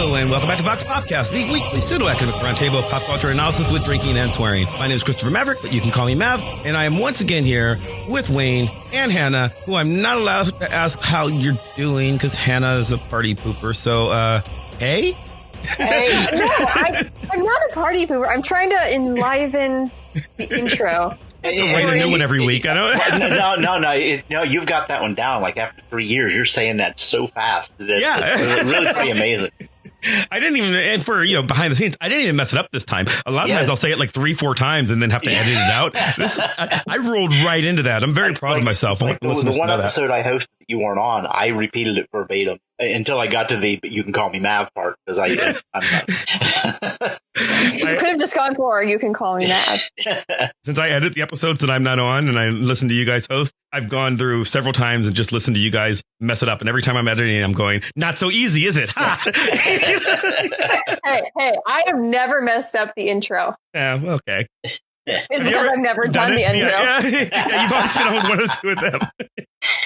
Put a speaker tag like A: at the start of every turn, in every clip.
A: Hello, and welcome back to Vox Popcast, the weekly pseudo-academic roundtable of pop culture analysis with drinking and swearing. My name is Christopher Maverick, but you can call me Mav, and I am once again here with Wayne and Hannah, who I'm not allowed to ask how you're doing because Hannah is a party pooper. So, hey?
B: Hey. No, I'm not a party pooper. I'm trying to enliven the intro.
A: Write a new one every week. I know.
C: No. You've got that one down. Like after 3 years, you're saying that so fast. It's really pretty amazing.
A: I didn't even, and for, behind the scenes, I didn't even mess it up this time. A lot of times I'll say it like 3-4 times and then have to edit it out. I rolled right into that. I'm very proud of myself.
C: The one episode I hosted that you weren't on, I repeated it verbatim until I got to the "you can call me Mav" part because I'm not.
B: You could have just gone for "you can call me Mav."
A: Since I edit the episodes that I'm not on and I listen to you guys host, I've gone through several times and just listened to you guys mess it up. And every time I'm editing, I'm going, not so easy, is it?
B: Hey, I have never messed up the intro.
A: Yeah, okay.
B: It's because I've never done the intro.
A: Yeah, you've always been on one or two of them.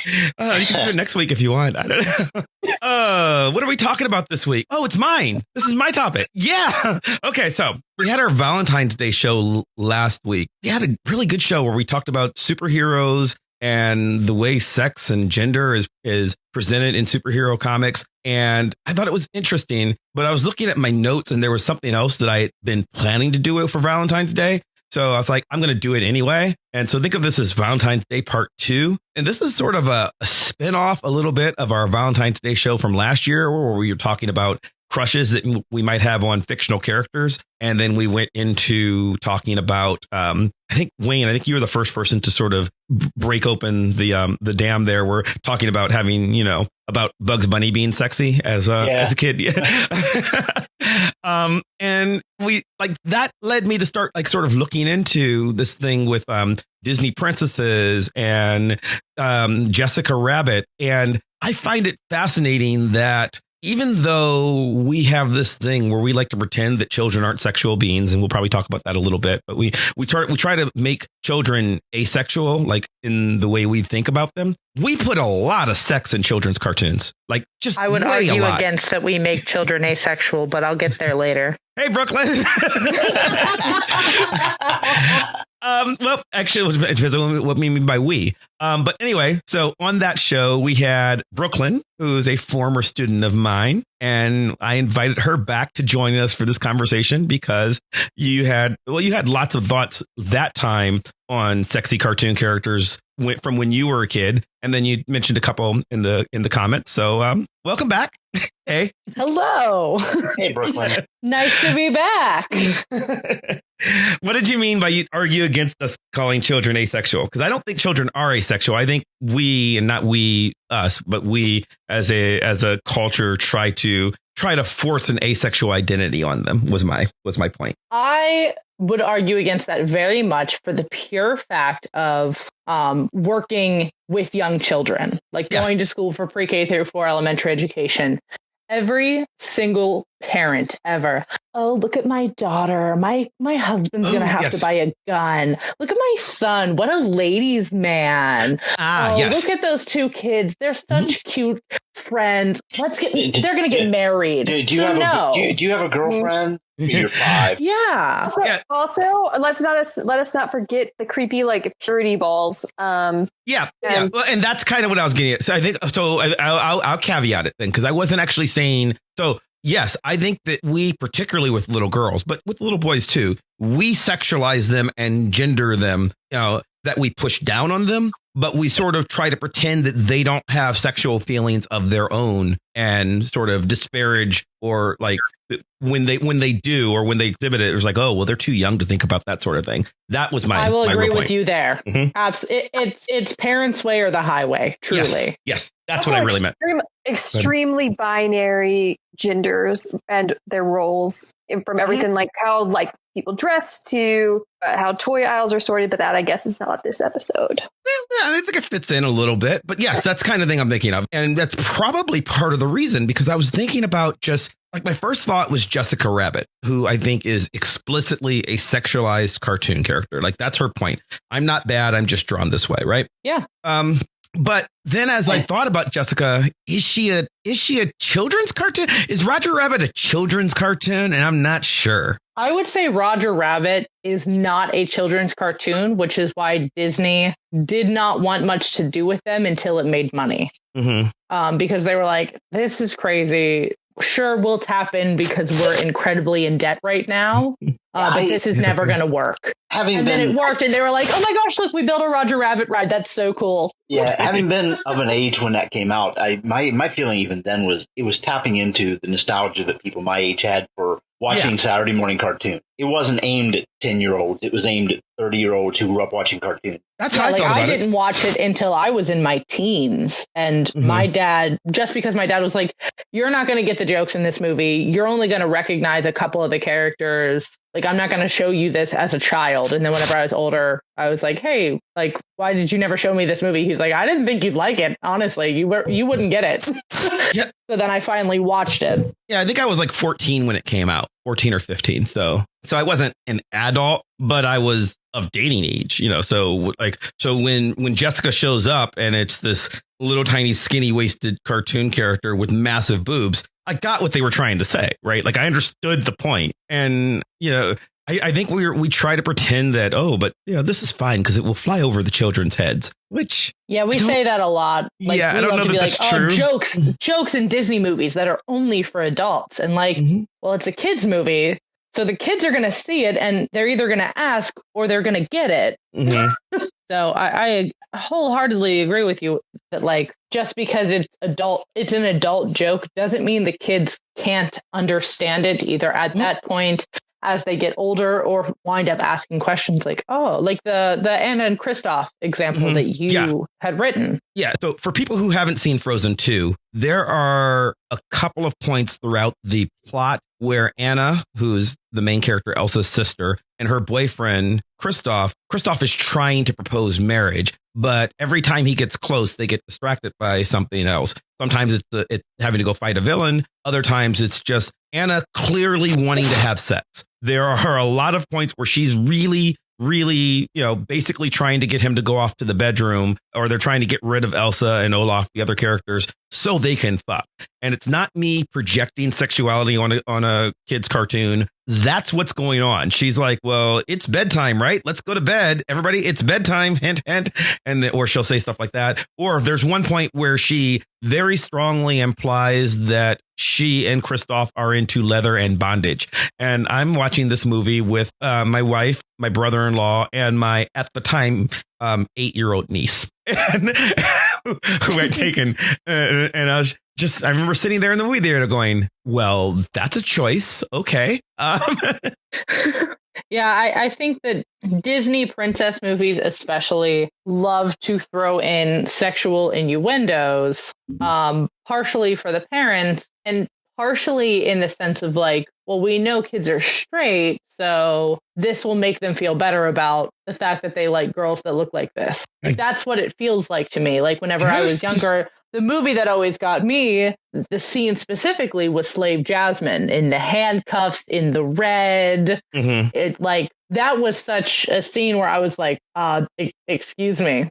A: You can do it next week if you want. I don't know. What are we talking about this week? Oh, it's mine. This is my topic. Yeah. Okay, so we had our Valentine's Day show last week. We had a really good show where we talked about superheroes and the way sex and gender is presented in superhero comics. And I thought it was interesting, but I was looking at my notes and there was something else that I had been planning to do it for Valentine's Day. So I was like, I'm going to do it anyway. And so think of this as Valentine's Day Part 2. And this is sort of a spinoff a little bit of our Valentine's Day show from last year, where we were talking about crushes that we might have on fictional characters. And then we went into talking about, I think, Wayne, you were the first person to sort of break open the dam there. We're talking about having, about Bugs Bunny being sexy as a kid. Yeah. And we that led me to start sort of looking into this thing with Disney princesses and Jessica Rabbit. And I find it fascinating that even though we have this thing where we like to pretend that children aren't sexual beings, and we'll probably talk about that a little bit, but we try to make children asexual, like in the way we think about them. We put a lot of sex in children's cartoons.
D: I would argue against that we make children asexual, but I'll get there later.
A: Hey, Brooklyn. Well, actually, it depends on what we mean by we. But anyway, so on that show, we had Brooklyn, who's a former student of mine, and I invited her back to join us for this conversation because you had lots of thoughts that time on sexy cartoon characters from when you were a kid, and then you mentioned a couple in the comments. So welcome back. Hey.
D: Hello.
C: Hey, Brooklyn.
D: Nice to be back.
A: What did you mean by you argue against us calling children asexual? Because I don't think children are asexual. I think we, and not we us, but we as a culture try to force an asexual identity on them was my point. I
D: would argue against that very much for the pure fact of working with young children, going to school for pre-K through 4 elementary education. Every single parent ever. Oh, look at my daughter. My husband's going to have to buy a gun. Look at my son. What a ladies' man. Look at those 2 kids. They're such cute friends. They're going to get married.
C: Do you have a girlfriend? You're 5.
D: Yeah.
B: Also, let us not forget the creepy purity balls. Well,
A: and that's kind of what I was getting at. So I think I'll caveat it then, because I wasn't actually saying so. Yes, I think that we, particularly with little girls, but with little boys too, we sexualize them and gender them, that we push down on them, but we sort of try to pretend that they don't have sexual feelings of their own and sort of disparage or when they do or when they exhibit it, it's like, oh, well, they're too young to think about that sort of thing. That was
D: I will agree with
A: point.
D: you there.
A: Mm-hmm.
D: It's parents' way or the highway. Truly.
A: Yes. That's what I really meant.
B: Extremely binary genders and their roles from everything how people dress to how toy aisles are sorted. But that, I guess, is not this episode.
A: Well, I think it fits in a little bit. But yes, that's kind of thing I'm thinking of. And that's probably part of the reason, because I was thinking about just my first thought was Jessica Rabbit, who I think is explicitly a sexualized cartoon character. That's her point. I'm not bad. I'm just drawn this way. Right.
D: Yeah.
A: But then as I thought about Jessica, is she a children's cartoon? Is Roger Rabbit a children's cartoon? And I'm not sure.
D: I would say Roger Rabbit is not a children's cartoon, which is why Disney did not want much to do with them until it made money.
A: Mm-hmm.
D: Because they were like, this is crazy. Sure, we'll tap in because we're incredibly in debt right now. But this is never going to work. Then it worked, and they were like, oh my gosh, look, we built a Roger Rabbit ride. That's so cool.
C: Yeah, having been of an age when that came out, my feeling even then was it was tapping into the nostalgia that people my age had for watching Saturday morning cartoons. It wasn't aimed at 10-year-olds. It was aimed at 30-year-olds who grew up watching cartoons.
A: That's how I thought about
D: I didn't watch it until I was in my teens. And my dad, just because my dad was like, you're not going to get the jokes in this movie. You're only going to recognize a couple of the characters. Like, I'm not going to show you this as a child. And then whenever I was older, I was like, hey, like, why did you never show me this movie? He's like, I didn't think you'd like it. Honestly, you wouldn't get it.
A: Yep.
D: So then I finally watched it.
A: Yeah, I think I was like 14 when it came out, 14 or 15. So I wasn't an adult, but I was of dating age, you know. So when Jessica shows up and it's this little tiny skinny waisted cartoon character with massive boobs, I got what they were trying to say, right? Like I understood the point. And, you know, I think we try to pretend that, but this is fine because it will fly over the children's heads, which.
D: Yeah, we say that a lot. Like,
A: yeah,
D: we
A: I don't
D: love
A: know
D: to
A: that
D: be
A: that's
D: like,
A: true.
D: jokes in Disney movies that are only for adults. And like, well, it's a kid's movie. So the kids are going to see it and they're either going to ask or they're going to get it.
A: Mm-hmm.
D: So I wholeheartedly agree with you that like just because it's an adult joke doesn't mean the kids can't understand it either at that point as they get older or wind up asking questions like, like the Anna and Kristoff example that you had written.
A: Yeah. So for people who haven't seen Frozen 2, there are a couple of points throughout the plot where Anna, who's the main character, Elsa's sister, and her boyfriend, Kristoff is trying to propose marriage. But every time he gets close, they get distracted by something else. Sometimes it's having to go fight a villain. Other times it's just Anna clearly wanting to have sex. There are a lot of points where she's really, basically trying to get him to go off to the bedroom, or they're trying to get rid of Elsa and Olaf, the other characters, so they can fuck. And it's not me projecting sexuality on a kid's cartoon. That's what's going on. She's like, well, it's bedtime, right? Let's go to bed. Everybody, it's bedtime. Hint, hint. Or she'll say stuff like that. Or there's one point where she very strongly implies that she and Kristoff are into leather and bondage. And I'm watching this movie with my wife, my brother-in-law, and my, at the time, 8-year-old niece who I'd taken. And I remember sitting there in the movie theater going, well, that's a choice. Okay.
D: Yeah, I think that Disney princess movies especially love to throw in sexual innuendos, partially for the parents and partially in the sense of like, well, we know kids are straight, so this will make them feel better about the fact that they like girls that look like this. Like, that's what it feels like to me. Like whenever I was younger, the movie that always got me, the scene specifically was Slave Jasmine in the handcuffs, in the red. It like that was such a scene where I was like, excuse me,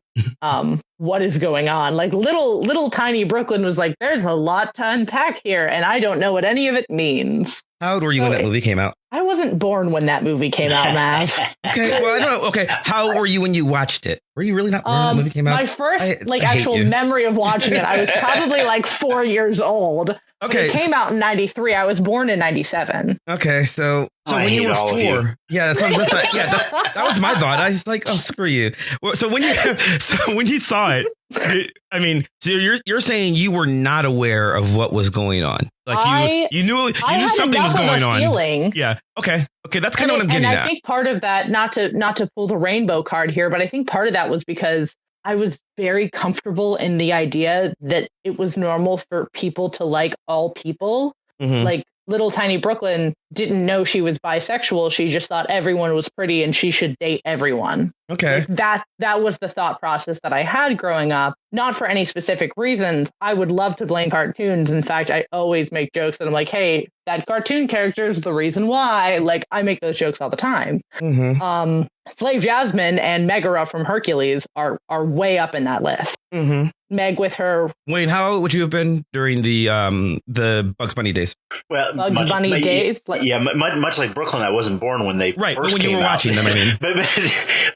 D: what is going on? Like little tiny Brooklyn was like, there's a lot to unpack here, and I don't know what any of it means.
A: How old were you when that movie came out?
D: I wasn't born when that movie came out, Mav.
A: Okay, well, I don't know. Okay, how old were you when you watched it? Were you really not born when the movie came out?
D: My first actual memory of watching it, I was probably like 4 years old.
A: Okay,
D: it came out in 93. I was born in 97.
A: Okay, so when you were 4, yeah, that was my thought. I was like, oh, screw you. So when you saw it, I mean, so you're saying you were not aware of what was going on. Like you knew something was going on. Feeling. Yeah. Okay. That's kind of what I'm getting at.
D: And I think part of that, not to pull the rainbow card here, but I think part of that was because I was very comfortable in the idea that it was normal for people to like all people. Like little tiny Brooklyn didn't know she was bisexual. She just thought everyone was pretty and she should date everyone.
A: Okay.
D: Like that was the thought process that I had growing up, not for any specific reasons. I would love to blame cartoons. In fact, I always make jokes that I'm like, hey, that cartoon character is the reason why. Like, I make those jokes all the time.
A: Mm-hmm.
D: Slave Jasmine and Megara from Hercules are way up in that list.
A: Mm-hmm.
D: Meg with her
A: Wayne, how old would you have been during the Bugs Bunny days?
C: Well,
D: Bugs Bunny days.
C: Much like Brooklyn, I wasn't born when they
A: right,
C: first
A: but when you
C: came
A: were
C: out.
A: watching them, I mean.
C: but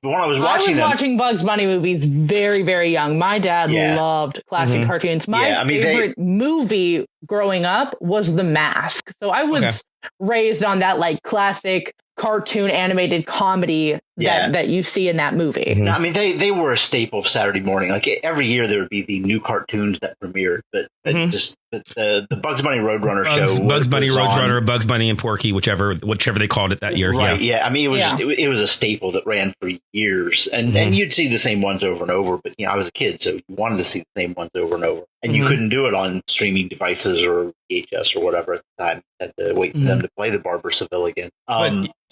C: when I was watching
D: Bugs Bunny movies very, very young. My dad loved classic
A: Mhm.
D: cartoons. My favorite movie growing up was The Mask. So I was raised on that like classic cartoon animated comedy that you see in that movie.
A: Mhm.
C: No, I mean, they were a staple of Saturday morning. Like every year there would be the new cartoons that premiered, but the Bugs Bunny Roadrunner show.
A: Bugs Bunny
C: was
A: Roadrunner,
C: on.
A: Bugs Bunny and Porky, whichever they called it that year.
C: Right.
A: Yeah.
C: Yeah. I mean, it was a staple that ran for years, and you'd see the same ones over and over. But I was a kid, so you wanted to see the same ones over and over, and you couldn't do it on streaming devices or VHS or whatever at the time. You had to wait for them to play the Barber Seville again.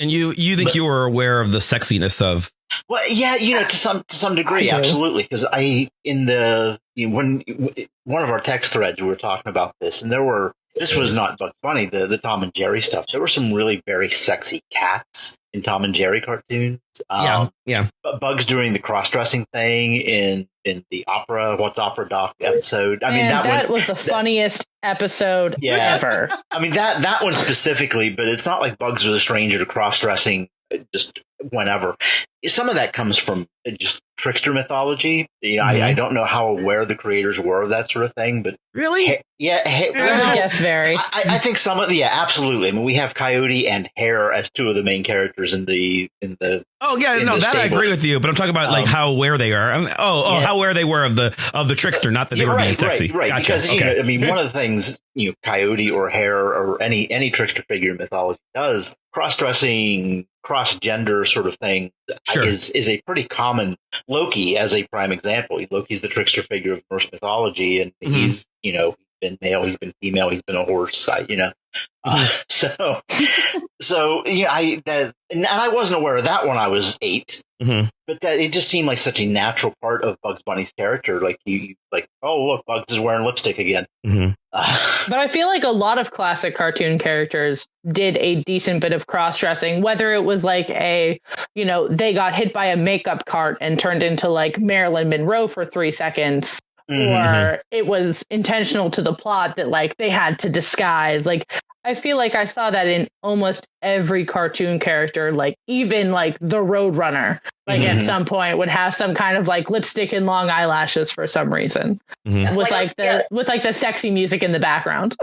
A: And you think you were aware of the sexiness of?
C: Well, yeah, to some degree, absolutely. Because when one of our text threads, we were talking about this, and this was not Bugs Bunny, the Tom and Jerry stuff. There were some really very sexy cats in Tom and Jerry cartoons. But Bugs doing the cross-dressing thing in the opera, What's Opera Doc episode. I mean,
D: that was the funniest episode ever.
C: I mean, that one specifically, but it's not like Bugs was a stranger to cross-dressing just whenever. Some of that comes from just trickster mythology. I don't know how aware the creators were of that sort of thing, but
A: really,
D: I guess very.
C: I think some of absolutely. I mean, we have Coyote and Hare as two of the main characters in the.
A: Oh yeah, no, that I agree with you. But I'm talking about like how aware they are. How aware they were of the trickster, not that they were being sexy.
C: Right.
A: Gotcha.
C: Because I mean, one of the things Coyote or Hare or any trickster figure in mythology does, cross-dressing, cross-gender sort of thing is a pretty common. Loki as a prime example. Loki's the trickster figure of Norse mythology, and he's been male, he's been female, he's been a horse. And I wasn't aware of that when I was 8. But that it just seemed like such a natural part of Bugs Bunny's character. Like oh look, Bugs is wearing lipstick again.
D: But I feel like a lot of classic cartoon characters did a decent bit of cross-dressing, whether it was like they got hit by a makeup cart and turned into like Marilyn Monroe for 3 seconds. Or it was intentional to the plot that like they had to disguise. Like I feel like I saw that in almost every cartoon character, like even like the Roadrunner, like at some point would have some kind of like lipstick and long eyelashes for some reason, with the sexy music in the background.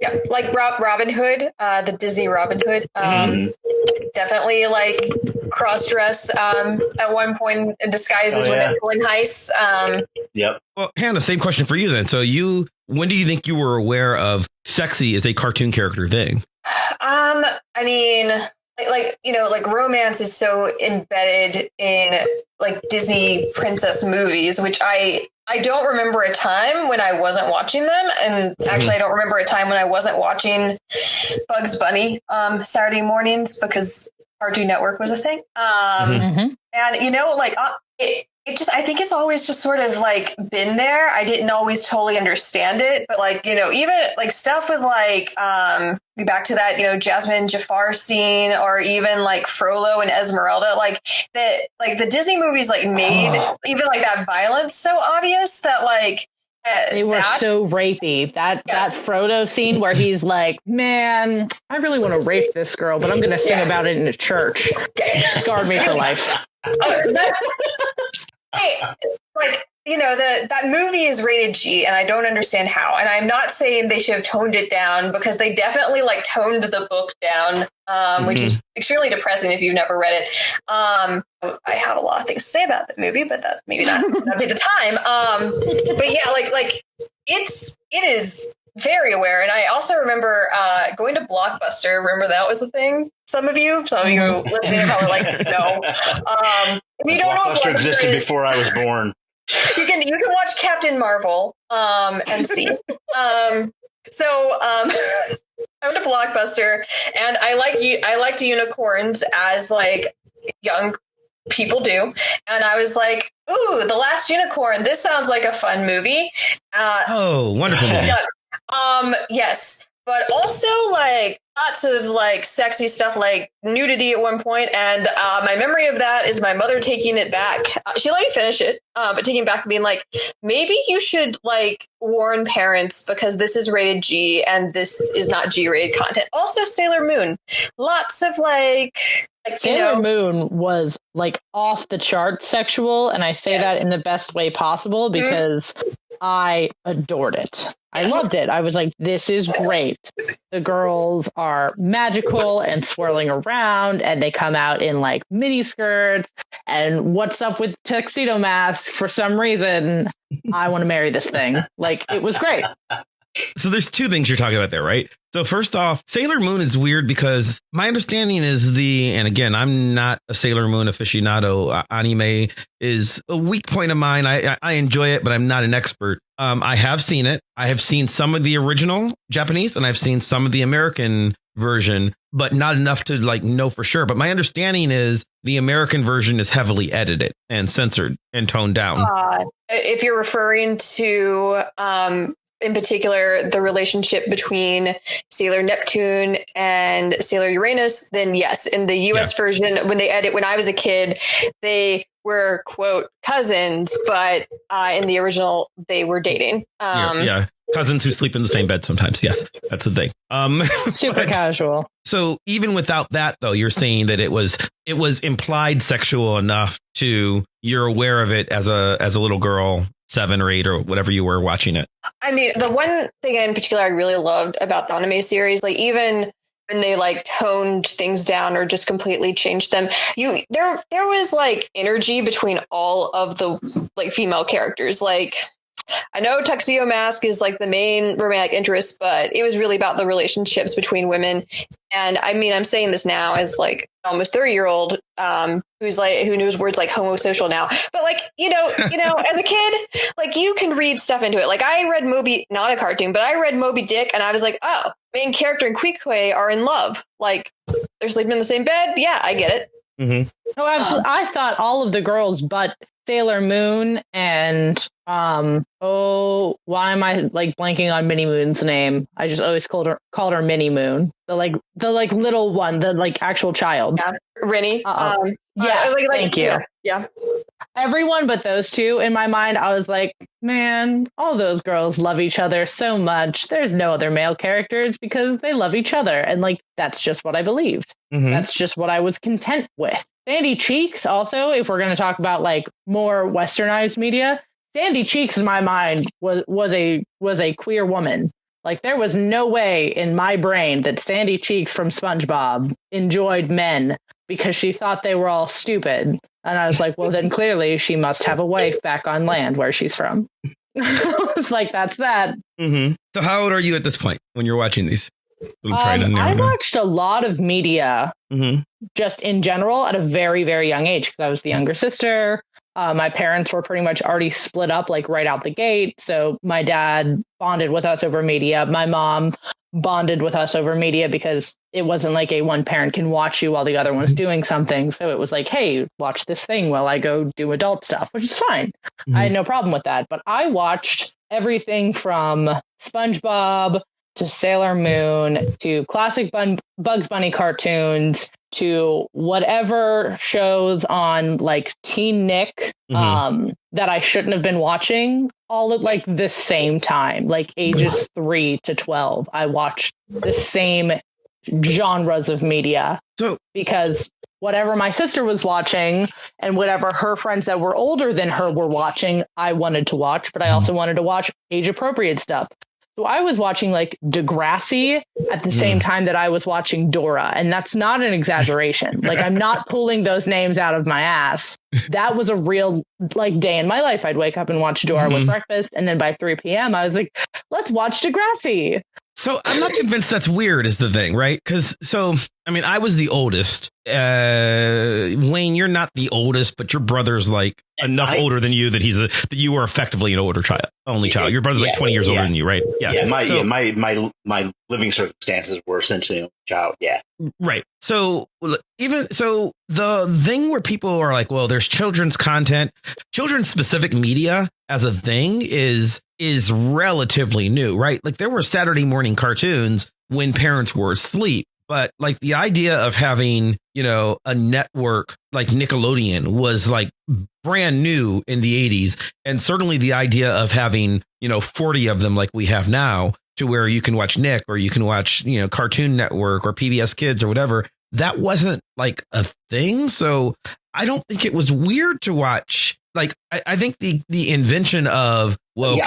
B: Yeah, like Robin Hood, the Disney Robin Hood, definitely like cross-dress at one point, disguises when they're pulling heists.
C: Yep.
A: Well, Hannah, same question for you then. So when do you think you were aware of sexy as a cartoon character thing?
B: I mean, like romance is so embedded in like Disney princess movies, which I don't remember a time when I wasn't watching them. And actually, I don't remember a time when I wasn't watching Bugs Bunny Saturday mornings because Cartoon Network was a thing. And, I think it's always just sort of like been there. I didn't always totally understand it, but like, even like stuff with like, back to that, Jasmine Jafar scene, or even like Frollo and Esmeralda, like the Disney movies like made even like that violence so obvious that like,
D: they were so rapey. That Frodo scene where he's like, man, I really want to rape this girl, but I'm going to sing about it in a church. Scarred me for life. That movie is rated G, and I don't understand how. And I'm not saying they should have toned it down, because they definitely like toned the book down, which is extremely depressing if you've never read it. I have a lot of things to say about the movie, but that maybe not that'd be the time. But yeah, like it is very aware. And I also remember going to Blockbuster. Remember that was a thing? Some of you listening are probably like, no. If you don't know what
C: Blockbuster existed before I was born.
B: You can watch Captain Marvel and see. So I went to Blockbuster, and I liked unicorns as like young people do. And I was like, ooh, The Last Unicorn. This sounds like a fun movie.
A: Wonderful movie.
B: Yes. But also like lots of like sexy stuff, like nudity at one point. And my memory of that is my mother taking it back. She let me finish it, but taking it back and being like, maybe you should like warn parents because this is rated G and this is not G-rated content. Also Sailor Moon. Lots of like
D: Sailor Moon was like off the chart sexual. And I say that in the best way possible because I adored it. I loved it. I was like, this is great. The girls are magical and swirling around and they come out in like mini skirts. And what's up with tuxedo masks? For some reason, I want to marry this thing. Like, it was great.
A: So there's two things you're talking about there, right? So first off, Sailor Moon is weird because my understanding is and again, I'm not a Sailor Moon aficionado. Anime is a weak point of mine. I enjoy it, but I'm not an expert. I have seen it. I have seen some of the original Japanese and I've seen some of the American version, but not enough to like know for sure. But my understanding is the American version is heavily edited and censored and toned down.
B: If you're referring to in particular, the relationship between Sailor Neptune and Sailor Uranus, then yes, in the US version, when I was a kid, they were, quote, cousins, but in the original, they were dating.
A: Cousins who sleep in the same bed sometimes. Yes, that's the thing.
D: Super casual.
A: So even without that, though, you're saying that it was implied sexual enough to you're aware of it as a little girl, 7 or 8 or whatever you were watching it.
B: I mean, the one thing in particular I really loved about the anime series, like even when they like toned things down or just completely changed them, there was like energy between all of the like female characters. Like, I know Tuxedo Mask is like the main romantic interest, but it was really about the relationships between women. And I mean, I'm saying this now as like almost 30-year-old who knows words like homosocial now. But like, you know, as a kid, like you can read stuff into it. Like I read not a cartoon, but I read Moby Dick and I was like, oh, main character and Queequeg are in love. Like they're sleeping in the same bed. Yeah, I get it.
A: Mm-hmm.
D: Oh, absolutely. I thought all of the girls but Sailor Moon and why am I like blanking on Minnie Moon's name? I just always called her Minnie Moon. The little one, the like actual child.
B: Yeah, Rennie.
D: Yes, thank you.
B: Yeah.
D: Everyone but those two in my mind, I was like, man, all those girls love each other so much. There's no other male characters because they love each other. And like, that's just what I believed. Mm-hmm. That's just what I was content with. Sandy Cheeks, also, if we're going to talk about like more westernized media, Sandy Cheeks in my mind was a queer woman. Like there was no way in my brain that Sandy Cheeks from SpongeBob enjoyed men because she thought they were all stupid. And I was like, well, then clearly she must have a wife back on land where she's from. It's like, that's that.
A: Mm-hmm. So how old are you at this point when you're watching these?
D: I watched a lot of media just in general at a very, very young age because I was the younger sister. My parents were pretty much already split up like right out the gate. So my dad bonded with us over media. My mom bonded with us over media because it wasn't like a one parent can watch you while the other one's doing something. So it was like, hey, watch this thing while I go do adult stuff, which is fine. Mm-hmm. I had no problem with that. But I watched everything from SpongeBob to Sailor Moon to classic Bugs Bunny cartoons to whatever shows on like Teen Nick that I shouldn't have been watching all at like the same time, like ages 3 to 12. I watched the same genres of media because whatever my sister was watching and whatever her friends that were older than her were watching, I wanted to watch, but I also wanted to watch age appropriate stuff. So I was watching like Degrassi at the same time that I was watching Dora. And that's not an exaggeration. Like I'm not pulling those names out of my ass. That was a real like day in my life. I'd wake up and watch Dora with breakfast. And then by 3 p.m. I was like, let's watch Degrassi.
A: So I'm not convinced that's weird is the thing, right? Because I was the oldest. Wayne, you're not the oldest, but your brother's like enough older than you that that you are effectively an older only child. Your brother's like 20 years older than you, right?
C: My living circumstances were essentially a child. Yeah.
A: Right. So the thing where people are like, well, there's children's content, children's specific media as a thing is relatively new, right? Like there were Saturday morning cartoons when parents were asleep. But like the idea of having, a network like Nickelodeon was like brand new in the 80s. And certainly the idea of having, 40 of them like we have now to where you can watch Nick or you can watch, Cartoon Network or PBS Kids or whatever. That wasn't like a thing. So I don't think it was weird to watch. Like, I think the invention of,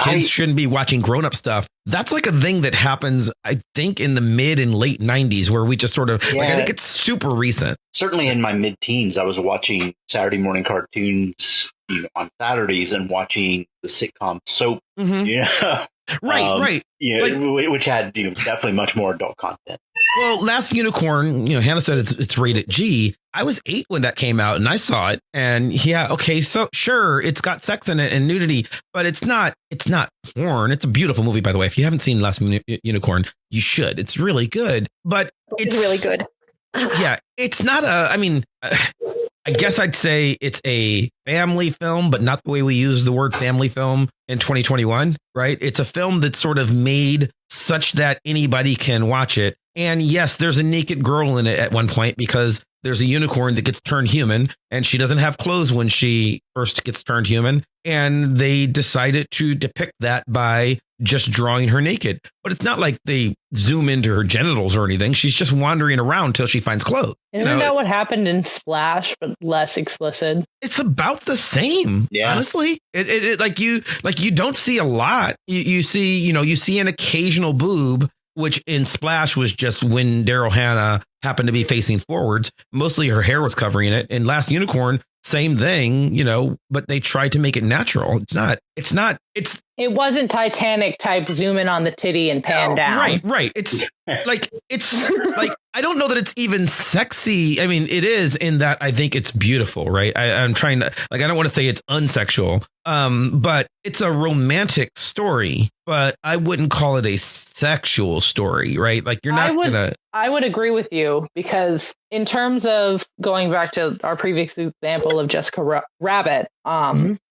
A: kids shouldn't be watching grown up stuff. That's like a thing that happens, I think, in the mid and late 90s, where we just sort of I think it's super recent.
C: Certainly in my mid teens, I was watching Saturday morning cartoons on Saturdays and watching the sitcom Soap.
A: Mm-hmm. Right.
C: Which had definitely much more adult content.
A: Well, Last Unicorn, Hannah said it's rated G. I was 8 when that came out and I saw it. And so sure, it's got sex in it and nudity, but it's not porn. It's a beautiful movie, by the way. If you haven't seen Last Unicorn, you should. It's really good. But
B: it's really good.
A: Yeah, it's not I guess I'd say it's a family film, but not the way we use the word family film in 2021, right? It's a film that's sort of made such that anybody can watch it. And yes, there's a naked girl in it at one point because there's a unicorn that gets turned human and she doesn't have clothes when she first gets turned human. And they decided to depict that by just drawing her naked. But it's not like they zoom into her genitals or anything. She's just wandering around until she finds clothes.
D: Isn't that what happened in Splash, but less explicit?
A: It's about the same. Yeah. Honestly, you don't see a lot. You see an occasional boob, which in Splash was just when Daryl Hannah happened to be facing forwards. Mostly her hair was covering it. In Last Unicorn, same thing, but they tried to make it natural. It
D: wasn't Titanic type zoom in on the titty and pan down.
A: Right. It's like I don't know that it's even sexy. I mean, it is in that I think it's beautiful, right? I'm trying to I don't want to say it's unsexual, but it's a romantic story, but I wouldn't call it a sexual story, right? Like
D: I would agree with you because in terms of going back to our previous example of Jessica Rabbit,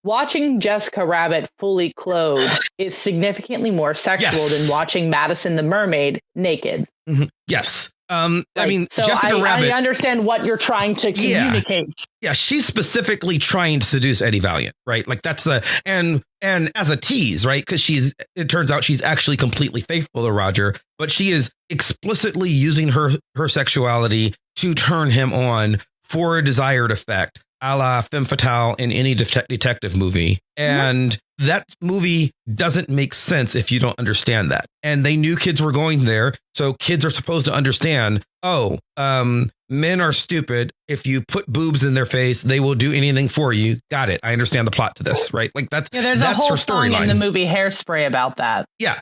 D: watching Jessica Rabbit fully clothed is significantly more sexual than watching Madison the Mermaid naked.
A: Mm-hmm. Yes.
D: I mean, so Jessica Rabbit, I understand what you're trying to communicate.
A: Yeah, she's specifically trying to seduce Eddie Valiant, right? Like that's and as a tease, right? Because it turns out she's actually completely faithful to Roger, but she is explicitly using her sexuality to turn him on for a desired effect, a la femme fatale in any detective movie. And that movie doesn't make sense if you don't understand that. And they knew kids were going there. So kids are supposed to understand, men are stupid. If you put boobs in their face, they will do anything for you. Got it. I understand the plot to this, right? Like that's
D: a whole song in the movie Hairspray about that.
A: Yeah.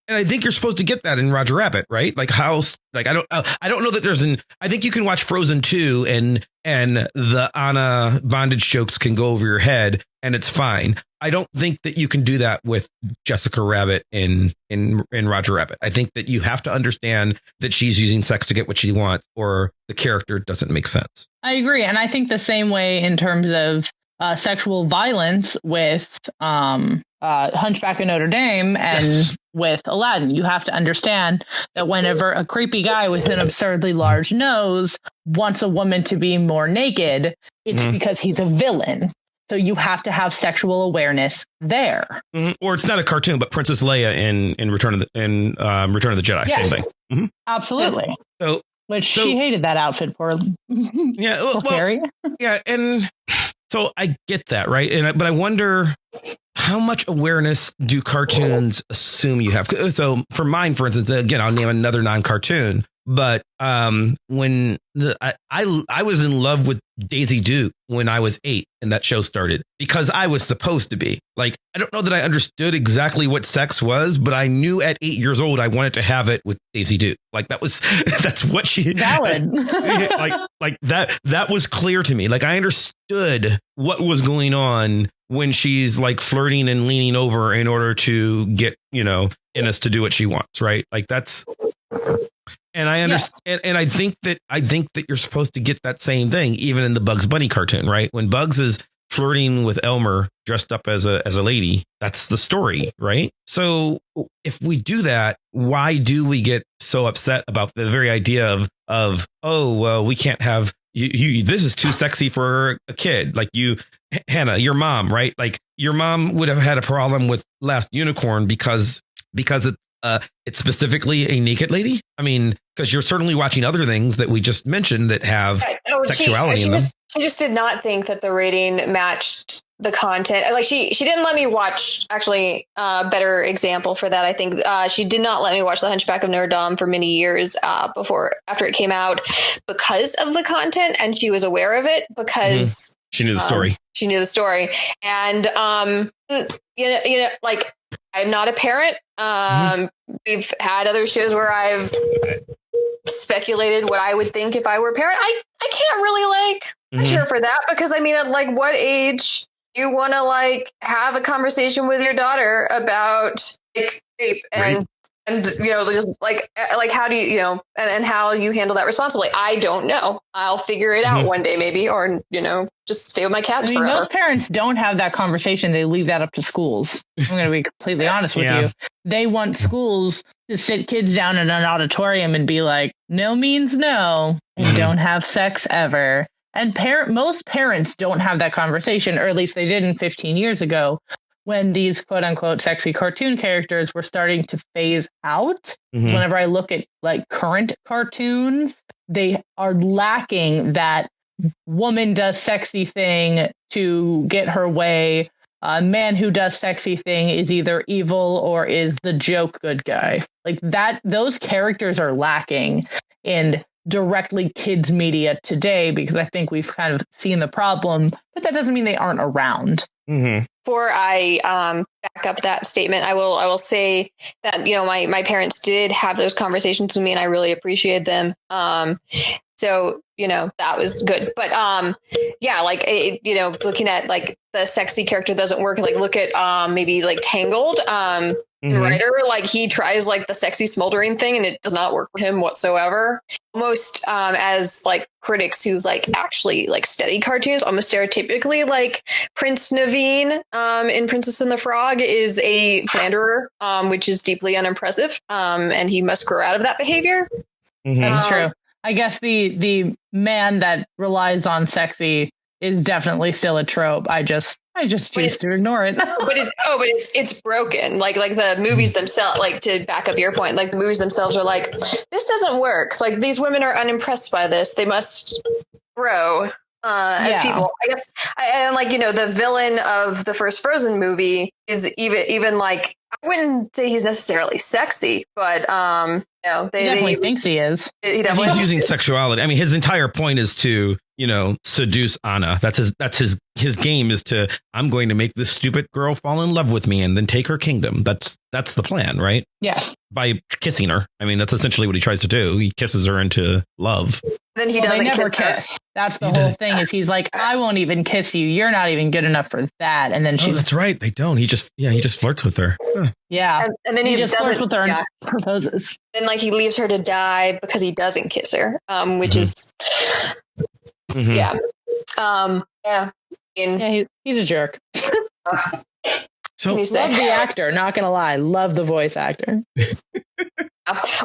A: And I think you're supposed to get that in Roger Rabbit, right? Like I don't know that I think you can watch Frozen 2 and the Anna bondage jokes can go over your head and it's fine. I don't think that you can do that with Jessica Rabbit in Roger Rabbit. I think that you have to understand that she's using sex to get what she wants or the character doesn't make sense.
D: I agree. And I think the same way in terms of sexual violence with Hunchback of Notre Dame and with Aladdin. You have to understand that whenever a creepy guy with an absurdly large nose wants a woman to be more naked, it's because he's a villain. So you have to have sexual awareness there.
A: Or it's not a cartoon, but Princess Leia in Return of the Jedi.
D: Yes,
A: same thing.
D: Absolutely.
A: So
D: she hated that outfit for Carrie.
A: Yeah, and so I get that, right? But I wonder how much awareness do cartoons assume you have? So for mine, for instance, again, I'll name another non-cartoon. But when I was in love with Daisy Duke when I was 8 and that show started, because I was supposed to be. Like, I don't know that I understood exactly what sex was, but I knew at 8 years old I wanted to have it with Daisy Duke. Like, that's what she
D: valid.
A: like that was clear to me. Like, I understood what was going on when she's like flirting and leaning over in order to get, Ennis to do what she wants. Right. Like, that's. And I understand, and I think that you're supposed to get that same thing even in the Bugs Bunny cartoon, right? When Bugs is flirting with Elmer dressed up as a lady, that's the story, right? So if we do that, why do we get so upset about the very idea of oh, well, we can't have you this is too sexy for a kid like you, Hannah, your mom, right? Like, your mom would have had a problem with Last Unicorn because it's specifically a naked lady. I mean, because you're certainly watching other things that we just mentioned that have sexuality in them.
B: She just did not think that the rating matched the content. Like, she didn't let me watch, actually, better example for that. I think she did not let me watch The Hunchback of Nerdum for many years after it came out because of the content, and she was aware of it because
A: she knew the story.
B: She knew the story, and like, I'm not a parent. We've had other shows where I've speculated what I would think if I were a parent. I can't really cheer for that, because I mean, at like what age you want to have a conversation with your daughter about rape and just like how do you and how you handle that responsibly? I don't know. I'll figure it out one day maybe, or just stay with my cats forever.
D: Most parents don't have that conversation. They leave that up to schools. I'm going to be completely honest with you. They want schools to sit kids down in an auditorium and be like, no means no, and don't have sex ever. And most parents don't have that conversation, or at least they didn't 15 years ago, when these quote unquote sexy cartoon characters were starting to phase out. Whenever I look at like current cartoons, they are lacking that woman does sexy thing to get her way. A man who does sexy thing is either evil or is the joke good guy. Like that, those characters are lacking in directly kids media today, because I think we've kind of seen the problem, but that doesn't mean they aren't around.
B: Before I back up that statement, I will say that my parents did have those conversations with me, and I really appreciate them. So that was good. But looking at like the sexy character doesn't work. Like, look at maybe like Tangled. The writer, like, he tries like the sexy smoldering thing, and it does not work for him whatsoever. Almost as like critics who like actually like study cartoons, almost stereotypically, like Prince Naveen in Princess and the Frog is a philanderer, which is deeply unimpressive, and he must grow out of that behavior.
D: That's true. I guess the man that relies on sexy is definitely still a trope. I just choose to ignore it.
B: but it's broken. Like the movies themselves, like, to back up your point, like the movies themselves are like, this doesn't work. Like, these women are unimpressed by this. They must grow as people, I guess. And like, the villain of the first Frozen movie is even like, I wouldn't say he's necessarily sexy, but he
D: definitely thinks he is.
A: He's using sexuality. I mean, his entire point is to seduce Anna. That's his game is to, I'm going to make this stupid girl fall in love with me and then take her kingdom. That's the plan, right?
D: Yes.
A: By kissing her. I mean, that's essentially what he tries to do. He kisses her into love.
B: Then he doesn't
D: never
B: kiss.
D: That's the whole thing. Is he's like, I won't even kiss you. You're not even good enough for that. And then she's,
A: that's right. They don't. He just flirts with her. Huh.
D: Yeah.
B: And then he
D: just flirts with her
B: and
D: proposes.
B: Then like he leaves her to die because he doesn't kiss her, which is yeah.
D: He's a jerk.
A: So
D: love the actor, not gonna lie, love the voice actor.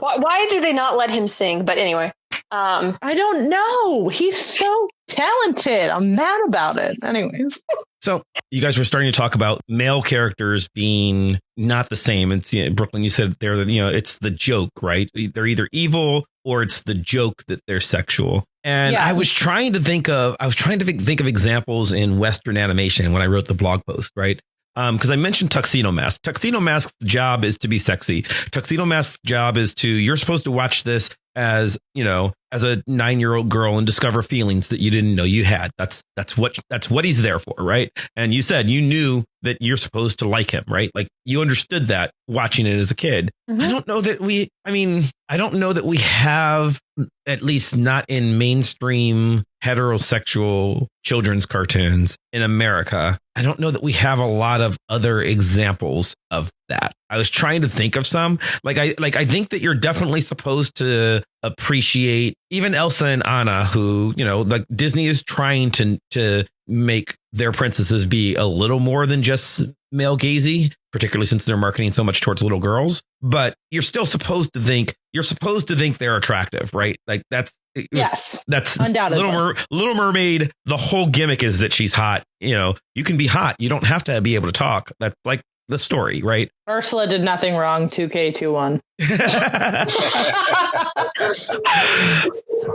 B: Why do they not let him sing? But anyway,
D: I don't know. He's so talented. I'm mad about it. Anyways.
A: So you guys were starting to talk about male characters being not the same. It's Brooklyn. You said it's the joke, right? They're either evil or it's the joke that they're sexual. And I was trying to think of examples in Western animation when I wrote the blog post, right? Because I mentioned Tuxedo Mask. Tuxedo Mask's job is to be sexy. Tuxedo Mask's job is you're supposed to watch this as, as a 9-year-old girl and discover feelings that you didn't know you had. That's what he's there for. Right. And you said you knew that you're supposed to like him. Right. Like you understood that watching it as a kid.
D: Mm-hmm.
A: I don't know that we have, at least not in mainstream heterosexual children's cartoons in America. I don't know that we have a lot of other examples of that. I was trying to think of some. I think that you're definitely supposed to appreciate even Elsa and Anna, who, like Disney is trying to make their princesses be a little more than just male gazy, particularly since they're marketing so much towards little girls. But you're still supposed to think they're attractive, right? Like that's
D: undoubtedly.
A: Little Mermaid. The whole gimmick is that she's hot. You can be hot. You don't have to be able to talk. That's like the story, right?
D: Ursula did nothing wrong. 2K21.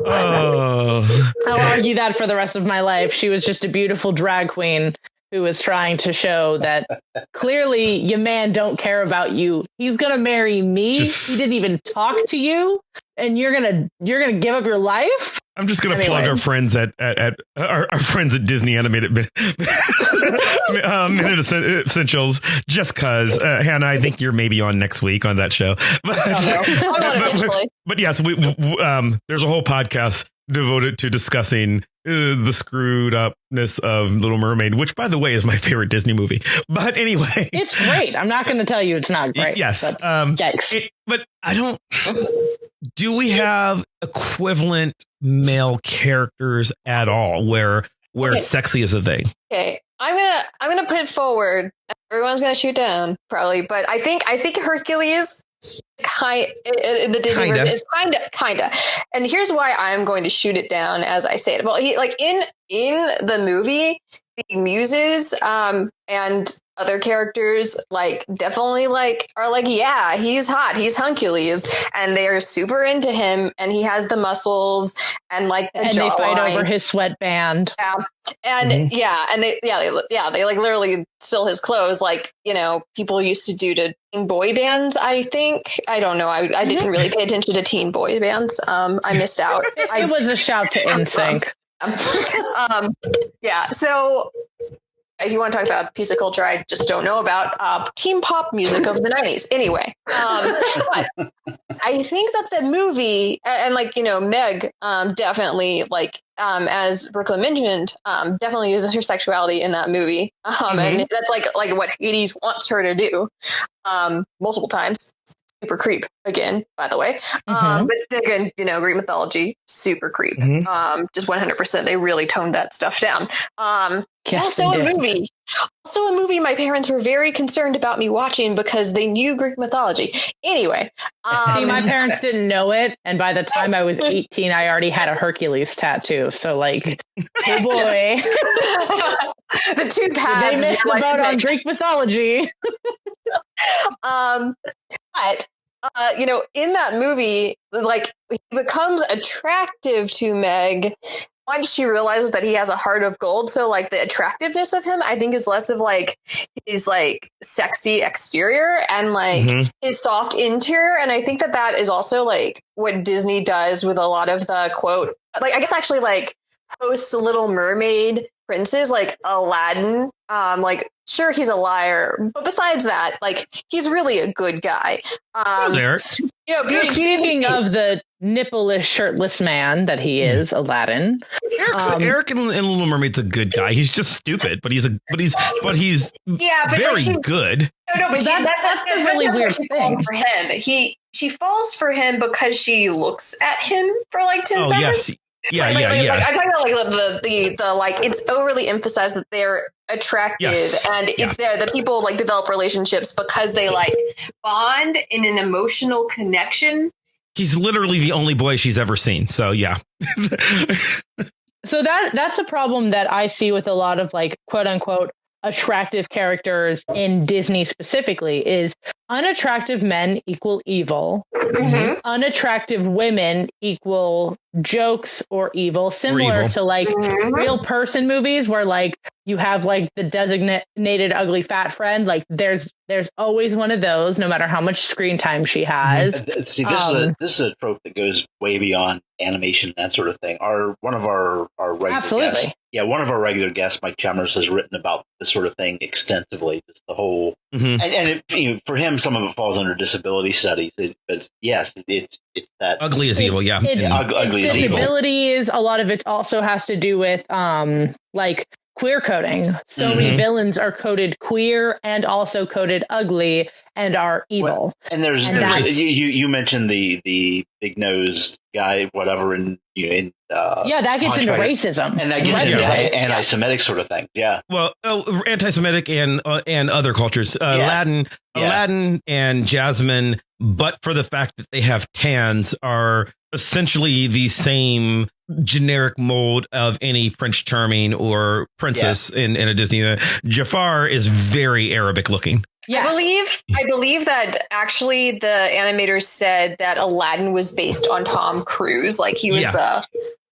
A: Oh.
D: I'll argue that for the rest of my life. She was just a beautiful drag queen who was trying to show that clearly your man don't care about you. He's gonna marry me. He didn't even talk to you, and you're gonna give up your life.
A: I'm just gonna plug our friends at our friends at Disney Animated Minute Essentials, just because Hannah, I think you're maybe on next week on that show. But yes, there's a whole podcast devoted to discussing the screwed upness of Little Mermaid, which, by the way, is my favorite Disney movie. But anyway,
D: it's great. I'm not going to tell you it's not great.
A: Yes.
D: Yikes.
A: But I don't. Do we have equivalent male characters at all where sexy is a thing?
B: Okay, I'm gonna put it forward. Everyone's gonna shoot down probably, but I think Hercules in the Disney version is kinda. And here's why I'm going to shoot it down as I say it. Well, he in the movie, the muses and other characters definitely are yeah, he's hot, he's Hercules, and they're super into him, and he has the muscles and
D: and they fight over his sweatband.
B: Yeah. And and they literally steal his clothes people used to do to teen boy bands. I think, I don't know, I didn't really pay attention to teen boy bands. I missed out.
D: It was a shout to NSYNC.
B: So if you want to talk about a piece of culture I just don't know about, teen pop music of the 90s. Anyway, but I think that the movie and Meg definitely as Brooklyn mentioned, definitely uses her sexuality in that movie, and that's like what Hades wants her to do multiple times. Super creep again, by the way. But again, Greek mythology, super creep. Just 100%. They really toned that stuff down. Also a movie my parents were very concerned about me watching because they knew Greek mythology. Anyway.
D: See, my parents didn't know it. And by the time I was 18, I already had a Hercules tattoo. So oh boy.
B: The two paths.
D: They missed the boat on Greek mythology.
B: But in that movie, he becomes attractive to Meg once she realizes that he has a heart of gold. So the attractiveness of him, I think, is less of his sexy exterior and his soft interior. And I think that is also what Disney does with a lot of the quote, I guess actually post Little Mermaid princes like Aladdin. Sure, he's a liar, but besides that, he's really a good guy.
D: Speaking of the nipple-ish shirtless man that he is, Aladdin.
A: Eric in Little Mermaid's a good guy. He's just stupid, but he's very good.
B: No, but that's the really weird thing for him. She falls for him because she looks at him for 10 seconds.
A: Yes. Yeah.
B: I'm talking about the it's overly emphasized that they're attractive, and the people develop relationships because they bond in an emotional connection.
A: He's literally the only boy she's ever seen. So yeah.
D: So that's a problem that I see with a lot of quote unquote attractive characters in Disney specifically is unattractive men equal evil. Unattractive women equal jokes or evil, similar to real person movies where you have like the designated ugly fat friend. Like there's always one of those, no matter how much screen time she has.
C: See, this is a trope that goes way beyond animation, that sort of thing. One of our regular guests, one of our regular guests, Mike Chemers, has written about this sort of thing extensively. Just the whole, and for him, some of it falls under disability studies. But yes, it's that
A: ugly is evil. Yeah,
C: ugly is evil.
D: Disabilities. A lot of it also has to do with like queer coding. So many villains are coded queer and also coded ugly and are evil.
C: Well, and there's you mentioned the big nose guy, whatever, that
D: gets into racism,
C: and that gets into anti-Semitic sort of thing. Yeah,
A: well, anti-Semitic and other cultures. Aladdin and Jasmine, but for the fact that they have tans, are essentially the same generic mold of any Prince Charming or princess in a Disney. Jafar is very Arabic looking.
B: Yes. I believe that actually the animators said that Aladdin was based on Tom Cruise. Like he was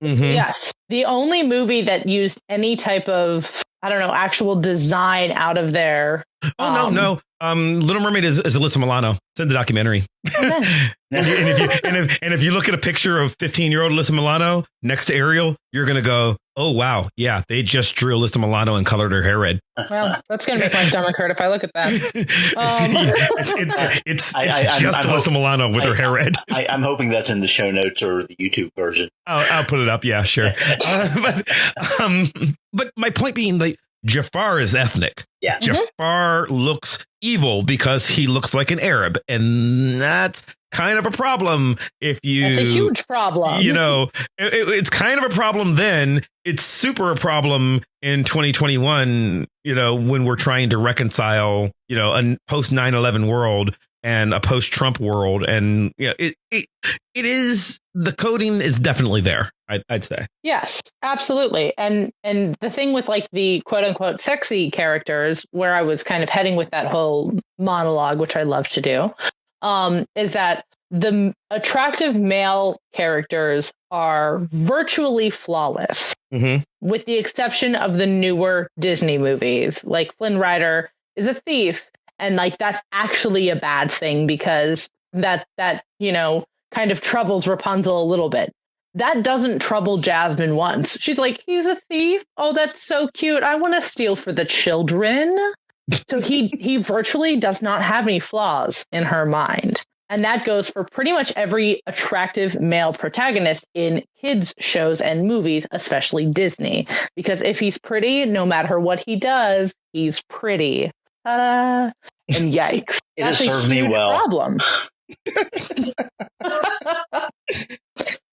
D: Yes. The only movie that used any type of, actual design out of there.
A: No. Little Mermaid is Alyssa Milano. It's in the documentary. and if you look at a picture of 15-year-old Alyssa Milano next to Ariel, you're going to go, oh, wow. Yeah, they just drew Alyssa Milano and colored her hair red.
D: Well, that's going to make my stomach hurt if I look at that.
A: It's just Alyssa Milano with her hair red.
C: I'm hoping that's in the show notes or the YouTube version.
A: I'll put it up. Yeah, sure. But my point being, like, Jafar is ethnic.
C: Yeah.
A: Jafar looks evil because he looks like an Arab. And that's kind of a problem that's a
D: huge problem.
A: It's kind of a problem then. It's super a problem in 2021, when we're trying to reconcile, a post 9/11 world and a post Trump world. And it is, the coding is definitely there, I'd say.
D: Yes, absolutely. And the thing with like the quote unquote sexy characters, where I was kind of heading with that whole monologue, which I love to do, is that the attractive male characters are virtually flawless, with the exception of the newer Disney movies. Like Flynn Rider is a thief. And like, that's actually a bad thing because that kind of troubles Rapunzel a little bit. That doesn't trouble Jasmine once. She's like, he's a thief. Oh, that's so cute. I want to steal for the children. So he virtually does not have any flaws in her mind. And that goes for pretty much every attractive male protagonist in kids' shows and movies, especially Disney. Because if he's pretty, no matter what he does, he's pretty. Ta-da. And yikes.
C: It has served me well.
D: Problem.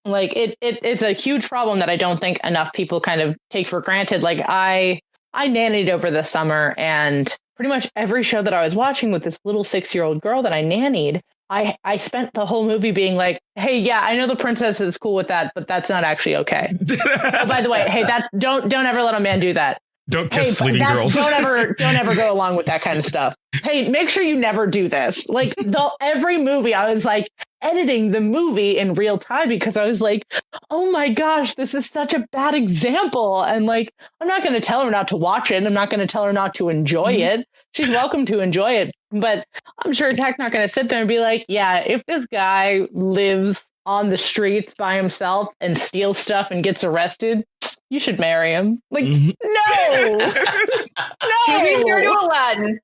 D: Like it's a huge problem that I don't think enough people kind of take for granted. Like I nannied over the summer, and pretty much every show that I was watching with this little 6-year-old girl that I nannied, I spent the whole movie being like, hey, yeah, I know the princess is cool with that, but that's not actually okay. Oh, by the way, hey, don't ever let a man do that.
A: Don't kiss sleeping girls.
D: Don't ever go along with that kind of stuff. Hey, make sure you never do this. Like every movie, I was like editing the movie in real time because I was like, oh my gosh, this is such a bad example. And like, I'm not going to tell her not to watch it. I'm not going to tell her not to enjoy it. She's welcome to enjoy it. But I'm sure Tech's not going to sit there and be like, yeah, if this guy lives on the streets by himself and steals stuff and gets arrested, you should marry him. Like, no.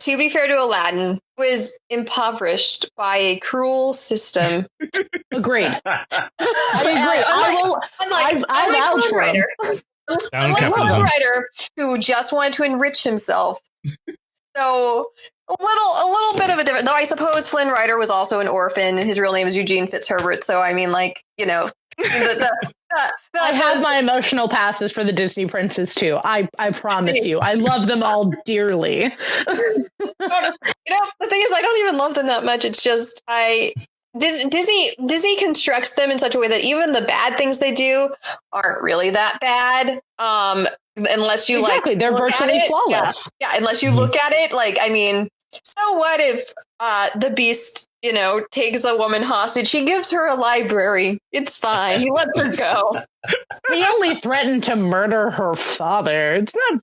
B: To be fair to Aladdin, was impoverished by a cruel system.
D: Agreed. I agree.
B: I Flynn Rider. Flynn Rider, who just wanted to enrich himself. So a little bit of a different. Though I suppose Flynn Rider was also an orphan, and his real name is Eugene Fitzherbert. So I mean, like,
D: I have my emotional passes for the Disney princes too. I promise you, I love them all dearly.
B: The thing is, I don't even love them that much. It's just Disney constructs them in such a way that even the bad things they do aren't really that bad. Unless you
D: they're virtually flawless.
B: Yeah, unless you look at it, like, I mean, So what if the Beast, takes a woman hostage? He gives her a library. It's fine. He lets her go.
D: He only threatened to murder her father. It's not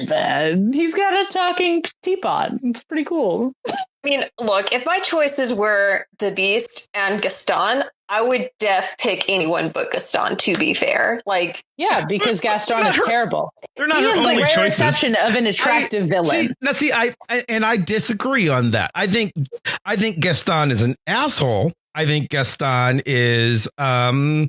D: bad. He's got a talking teapot. It's pretty cool.
B: I mean, look, if my choices were the Beast and Gaston, I would pick anyone but Gaston, to be fair.
D: Yeah, because Gaston is terrible.
A: They're not her only choices.
D: Exception of an attractive villain.
A: I disagree on that. I think Gaston is an asshole. I think Gaston is a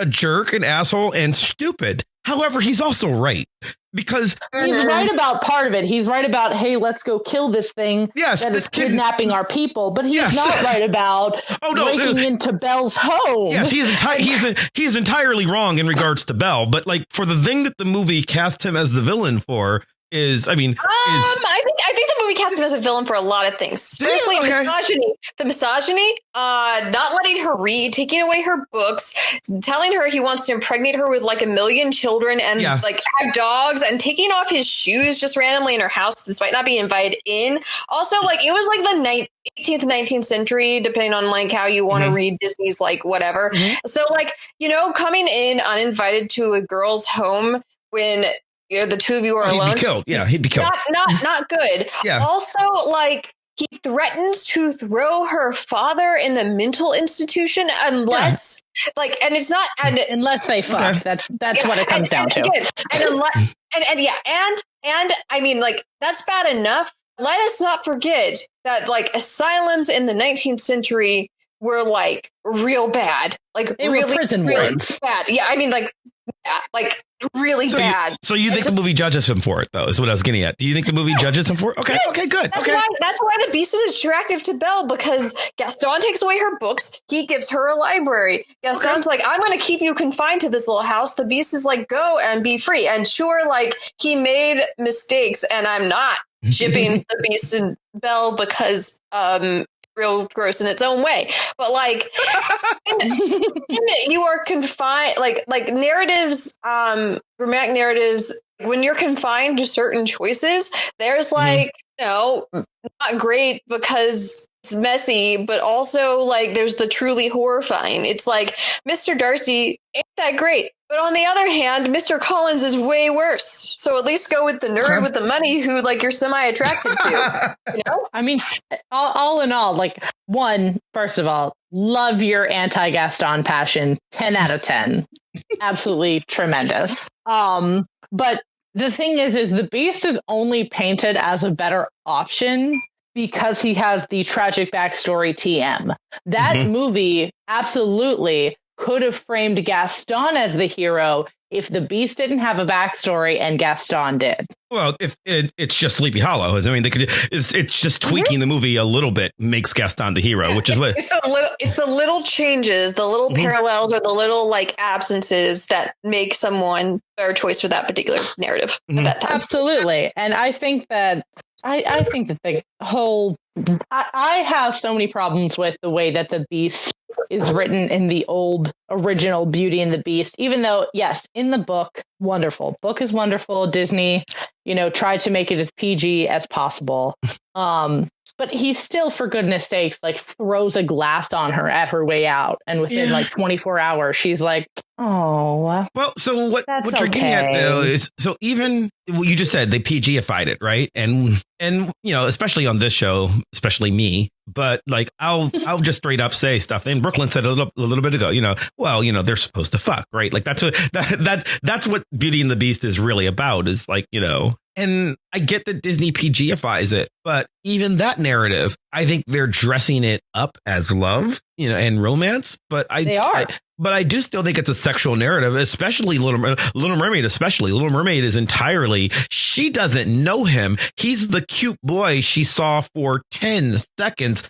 A: jerk, an asshole, and stupid. However, he's also right, because
D: he's right about part of it. He's right about, hey, let's go kill this thing that is kidnapping our people. But he's not right about breaking into Belle's home.
A: Yes, he is entirely wrong in regards to Belle. But for the thing that the movie cast him as the villain for I think
B: the movie cast him as a villain for a lot of things, especially misogyny. The misogyny, not letting her read, taking away her books, telling her he wants to impregnate her with 1 million children and have dogs, and taking off his shoes just randomly in her house despite not being invited in. Also, it was the 18th, 19th century, depending on how you want to read Disney's whatever. So coming in uninvited to a girl's home when the two of you are alone.
A: He'd be killed. Yeah, he'd be killed.
B: Not good. Yeah. Also, he threatens to throw her father in the mental institution unless, and it's not
D: unless they fuck. Okay. That's what it comes down to.
B: And I mean, that's bad enough. Let us not forget that asylums in the 19th century were real bad.
D: They were prison wards.
B: Bad. Yeah, I mean, really bad.
A: So you think the movie judges him for it, though, is what I was getting at. Do you think the movie judges him for it? Okay,
B: yes.
A: Okay, good.
B: That's why the Beast is attractive to Belle, because Gaston takes away her books. He gives her a library. Gaston's I'm going to keep you confined to this little house. The Beast is go and be free. And sure, he made mistakes, and I'm not shipping the Beast and Belle because real gross in its own way, but you are confined, narratives, romantic narratives, when you're confined to certain choices, there's not great because it's messy, but also there's the truly horrifying. It's Mr. Darcy ain't that great, but on the other hand, Mr. Collins is way worse. So at least go with the nerd with the money who you're semi-attracted to.
D: I mean, all in all, first of all, love your anti-Gaston passion. 10 out of 10. Absolutely tremendous. But the thing is the Beast is only painted as a better option because he has the tragic backstory TM. That movie absolutely could have framed Gaston as the hero if the Beast didn't have a backstory and Gaston did.
A: Well, if it's just Sleepy Hollow. I mean, it's just tweaking the movie a little bit makes Gaston the hero, which is what
B: it's the little changes, the little parallels, or the little absences that make someone better choice for that particular narrative at that time.
D: Absolutely. And I think that I think that the whole I have so many problems with the way that the Beast is written in the old original Beauty and the Beast, even though, yes, in the book, wonderful. Book is wonderful. Disney, tried to make it as PG as possible. But he still, for goodness sakes, throws a glass on her at her way out. And within 24 hours, she's oh.
A: Well, so what you're getting at, though, is so even you just said they PG-ified it, right? And especially on this show, especially me. But I'll just straight up say stuff. And Brooklyn said a little bit ago, they're supposed to fuck, right? That's what Beauty and the Beast is really about, is and I get that Disney PG-ifies it, but even that narrative, I think they're dressing it up as love, and romance. But I do still think it's a sexual narrative, especially Little Mermaid. Little Mermaid is entirely, she doesn't know him. He's the cute boy she saw for 10 seconds,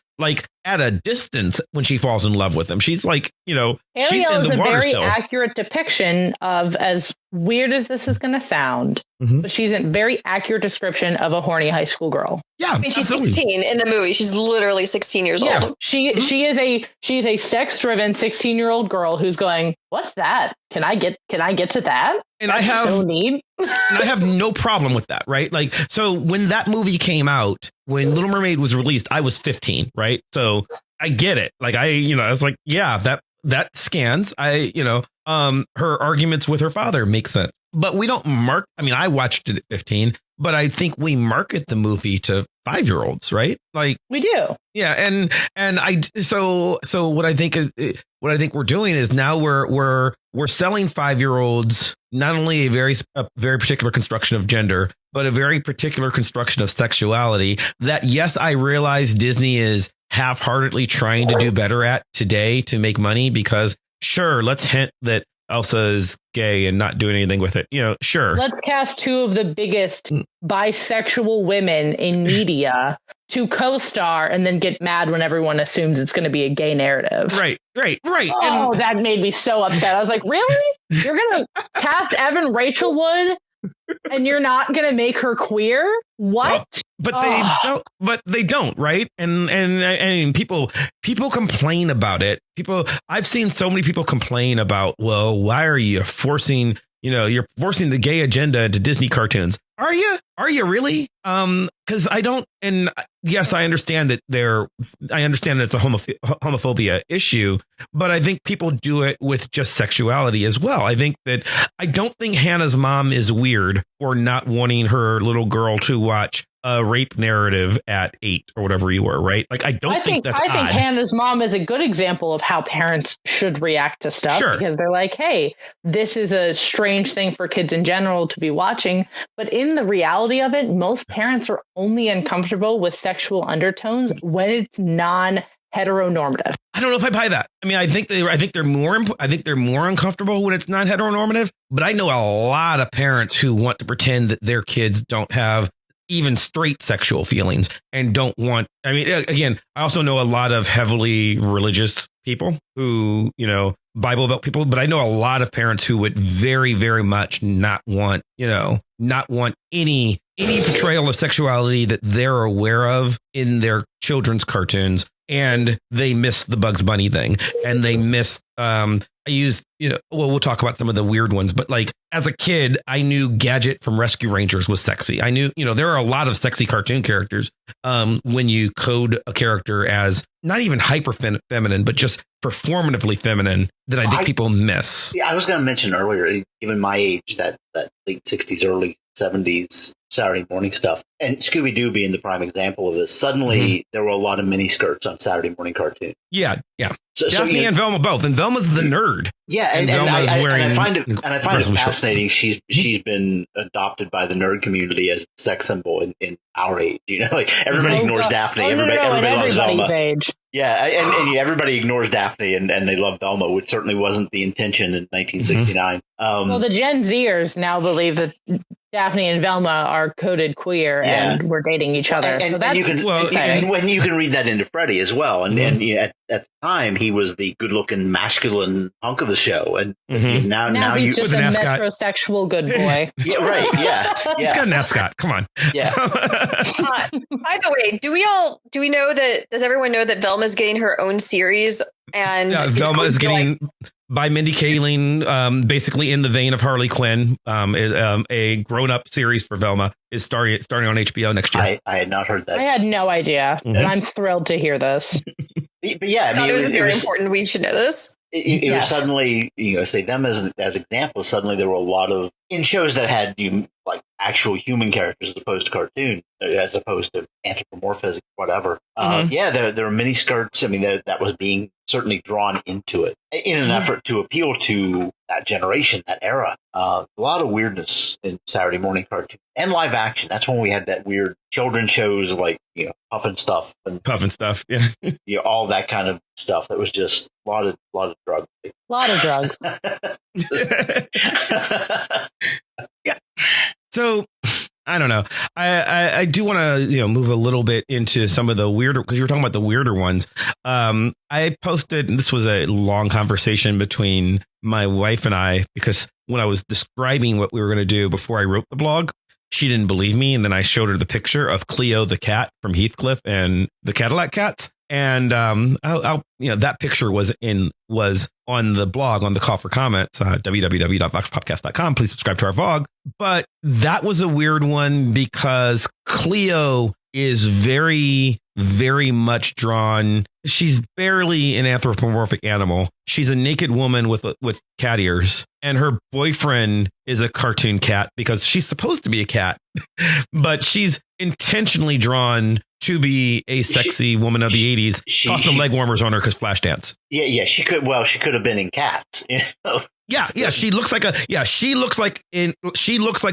A: at a distance when she falls in love with him. She's she's in
D: Ariel is
A: the
D: a
A: water
D: very
A: still.
D: accurate depiction of, as weird as this is going to sound, but she's a very accurate description of a horny high school girl.
A: Yeah,
B: I mean, she's 16 in the movie. She's literally 16 years old.
D: She's a sex-driven 16-year-old girl who's going, what's that? Can I get to that?
A: And
D: That's so neat.
A: and I have no problem with that, right? Like, so when that movie came out, when Little Mermaid was released, I was 15, right? So I get it. Like, I was like, yeah, that scans. Her arguments with her father make sense. But we don't I watched it at 15, but I think we market the movie to 5-year-olds, right? Like,
D: We do.
A: yeah, so what I think we're doing is now we're selling 5-year-olds not only a very particular construction of gender, but a very particular construction of sexuality that, yes, I realize Disney is half-heartedly trying to do better at today to make money, because sure, let's hint that Elsa is gay and not doing anything with it. Sure.
D: Let's cast two of the biggest bisexual women in media to co-star and then get mad when everyone assumes it's going to be a gay narrative.
A: Right.
D: Oh, that made me so upset. I was like, really? You're going to cast Evan Rachel Wood and you're not going to make her queer? What?
A: But they don't, right? And people complain about it. I've seen so many people complain about, well, why are you forcing the gay agenda into Disney cartoons? Are you really? Because I don't. And yes, I understand that it's a homophobia issue, but I think people do it with just sexuality as well. I don't think Hannah's mom is weird for not wanting her little girl to watch a rape narrative at 8 or whatever you were, right? Like, I think that's odd.
D: I think Hannah's mom is a good example of how parents should react to stuff, because they're like, hey, this is a strange thing for kids in general to be watching. But in the reality of it, most parents are only uncomfortable with sexual undertones when it's non-heteronormative.
A: I don't know if I buy that. I mean, I think they're more uncomfortable when it's non-heteronormative, but I know a lot of parents who want to pretend that their kids don't have even straight sexual feelings and don't want. I mean, again, I also know a lot of heavily religious people who, Bible Belt people, but I know a lot of parents who would very, very much not want any portrayal of sexuality that they're aware of in their children's cartoons. And they miss the Bugs Bunny thing, and they miss we'll talk about some of the weird ones, but like, as a kid, I knew Gadget from Rescue Rangers was sexy. I knew, there are a lot of sexy cartoon characters when you code a character as not even hyper feminine, but just performatively feminine, that I think people miss.
C: Yeah, I was going to mention earlier, given my age, that late 60s, early 70s Saturday morning stuff, and Scooby-Doo being the prime example of this. Suddenly, there were a lot of mini skirts on Saturday morning cartoons.
A: Yeah. Daphne and Velma both, and Velma's the nerd.
C: Yeah, and I find it fascinating. She's been adopted by the nerd community as a sex symbol in our age. Like, everybody ignores Daphne. Everybody loves Velma.
D: Age.
C: Yeah, and everybody ignores Daphne, and they love Velma, which certainly wasn't the intention in 1969.
D: Well, the Gen Zers now believe that Daphne and Velma are coded queer and we're dating each other. So that's exciting.
C: When you can read that into Freddie as well. And at the time, he was the good-looking masculine hunk of the show. And now
D: he's just a metrosexual good boy.
C: Yeah, right. Yeah.
A: He's got an ascot. Come on.
C: Yeah.
B: By the way, does everyone know that Velma's getting her own series? And
A: Velma is getting... by Mindy Kaling, basically in the vein of Harley Quinn, a grown-up series for Velma is starting on HBO next year.
C: I had not heard that.
D: I had no idea, and I'm thrilled to hear this.
C: But yeah,
B: I thought it was very important. We should know this.
C: It was suddenly, say them as examples. Suddenly, there were a lot of in shows that had like actual human characters as opposed to cartoon, as opposed to anthropomorphism, whatever. There were mini skirts. I mean, that was being certainly drawn into it in an effort to appeal to that generation, that era. A lot of weirdness in Saturday morning cartoon and live action. That's when we had that weird children's shows like Puff and Stuff, yeah, all that kind of stuff. That was just a lot of drugs.
D: A lot of drugs.
A: Yeah. So I don't know. I do want to move a little bit into some of the weirder, because you were talking about the weirder ones. I posted, and this was a long conversation between my wife and I, because when I was describing what we were going to do before I wrote the blog, she didn't believe me, and then I showed her the picture of Cleo the cat from Heathcliff and the Cadillac Cats. And I'll that picture was on the blog on the call for comments, www.voxpopcast.com. Please subscribe to our vlog. But that was a weird one because Cleo is very, very much drawn. She's barely an anthropomorphic animal. She's a naked woman with cat ears, and her boyfriend is a cartoon cat because she's supposed to be a cat, but she's intentionally drawn to be a sexy woman of the 80s. Toss some leg warmers on her because Flashdance.
C: Yeah. She could have been in Cats. You know?
A: Yeah. She looks like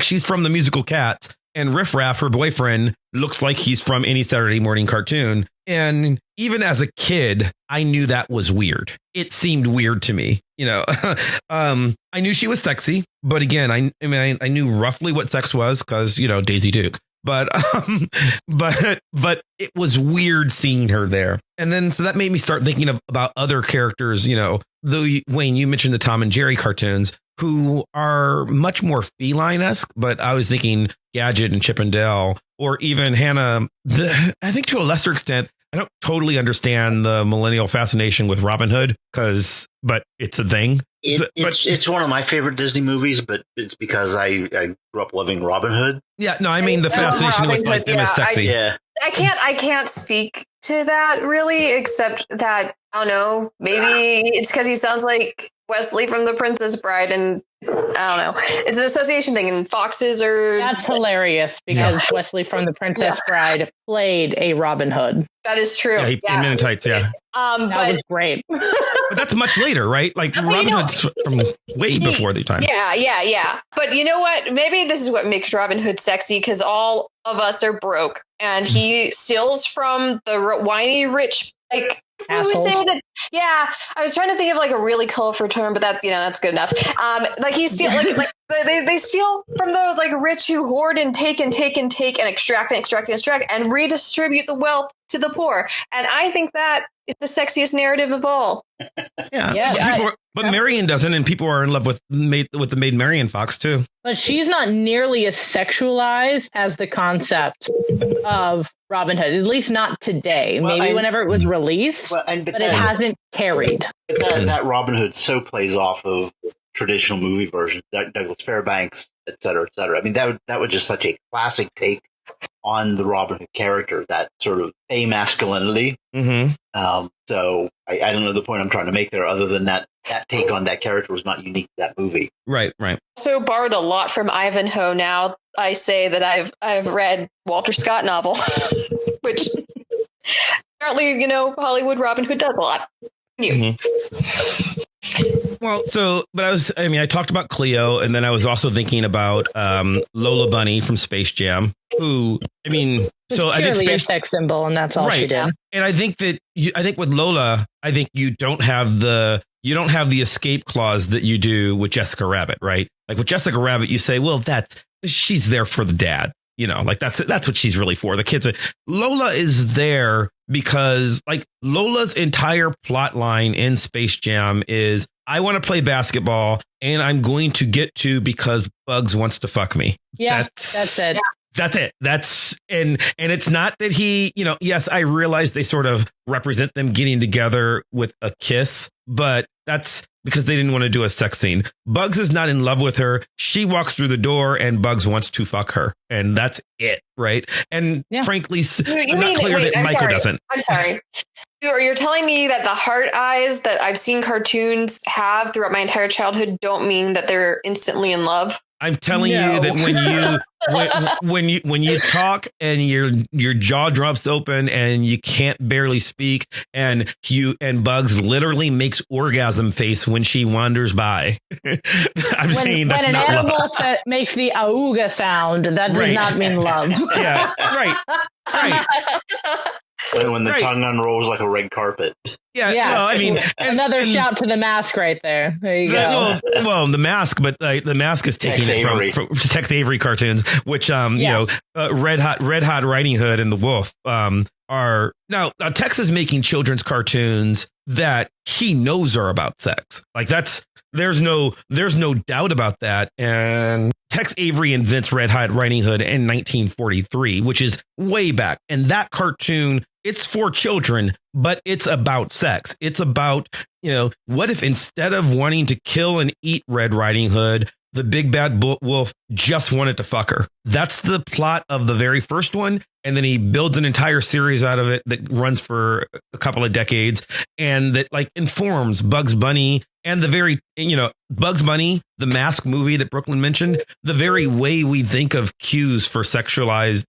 A: she's from the musical Cats. And Riff Raff, her boyfriend, looks like he's from any Saturday morning cartoon. And even as a kid, I knew that was weird. It seemed weird to me. I knew she was sexy, but again, I knew roughly what sex was because, Daisy Duke. But it was weird seeing her there. And then so that made me start thinking about other characters, though, Wayne, you mentioned the Tom and Jerry cartoons, who are much more feline-esque, but I was thinking Gadget and Chip and Dale, or even Hannah. I think to a lesser extent, I don't totally understand the millennial fascination with Robin Hood, but it's a thing.
C: It's one of my favorite Disney movies, but it's because I grew up loving Robin Hood.
A: Yeah, no, I mean the fascination with like them is sexy.
B: I can't speak to that really, except that I don't know. Maybe it's because he sounds like Wesley from The Princess Bride, and I don't know. It's an association thing, and foxes are. That's
D: hilarious because Wesley from The Princess Bride played a Robin Hood.
B: That is true.
A: Yeah, he Men in Tights. Yeah,
D: that was great.
A: But that's much later, right? Like Robin Hood's from way before the time.
B: Yeah. But you know what? Maybe this is what makes Robin Hood sexy, because all of us are broke, and he steals from the whiny rich, like.
D: Assholes.
B: I was trying to think of like a really colorful term, but that's good enough. Like he steal, like they steal from the like rich who hoard and take and extract and redistribute the wealth to the poor. And I think that is the sexiest narrative of all.
A: But Marion doesn't, and people are in love with the Maid Marian Fox too.
D: But she's not nearly as sexualized as the concept of Robin Hood, at least not today. Maybe whenever it was released, but it hasn't carried.
C: That Robin Hood so plays off of traditional movie versions, Douglas Fairbanks, et cetera, et cetera. I mean, that was just such a classic take on the Robin Hood character, that sort of a masculinity.
A: Mm-hmm.
C: So I don't know the point I'm trying to make there, other than that take on that character was not unique to that movie.
A: Right.
B: So borrowed a lot from Ivanhoe. Now I say that I've read Walter Scott novel, which apparently, Hollywood Robin Hood does a lot.
A: Mm-hmm. Well, I talked about Cleo, and then I was also thinking about Lola Bunny from Space Jam, who, I think
D: a sex symbol, and that's all she did.
A: And I think that with Lola, you don't have the escape clause that you do with Jessica Rabbit, right? Like with Jessica Rabbit, you say, well, she's there for the dad. That's what she's really for. The kids. Lola is there because like Lola's entire plot line in Space Jam is, I want to play basketball and I'm going to get to because Bugs wants to fuck me.
D: Yeah, that's it.
A: That's it. And it's not that he, yes, I realize they sort of represent them getting together with a kiss, but that's because they didn't want to do a sex scene. Bugs is not in love with her. She walks through the door and Bugs wants to fuck her. And that's it. Right. And frankly, I'm not clear that Micah doesn't.
B: I'm sorry. You're telling me that the heart eyes that I've seen cartoons have throughout my entire childhood don't mean that they're instantly in love?
A: I'm telling you that when you talk and your jaw drops open and you can't barely speak, and Bugs literally makes orgasm face when she wanders by. Saying that's not love. When an animal
D: makes the auga sound, that does not mean love.
A: Yeah, right.
C: When the tongue unrolls like a red carpet.
A: Yeah. No,
D: another shout to The Mask right there. There you go.
A: Well, The Mask, but the Mask is taking it from Tex Avery cartoons, which Red Hot Riding Hood and the Wolf are now Tex is making children's cartoons that he knows are about sex. Like there's no doubt about that. And Tex Avery invents Red Hot Riding Hood in 1943, which is way back. And that cartoon it's for children, but it's about sex. It's about, what if instead of wanting to kill and eat Red Riding Hood, the big bad wolf just wanted to fuck her? That's the plot of the very first one. And then he builds an entire series out of it that runs for a couple of decades and that like informs Bugs Bunny and the very, Bugs Bunny, the Mask movie that Brooklyn mentioned, the very way we think of cues for sexualized,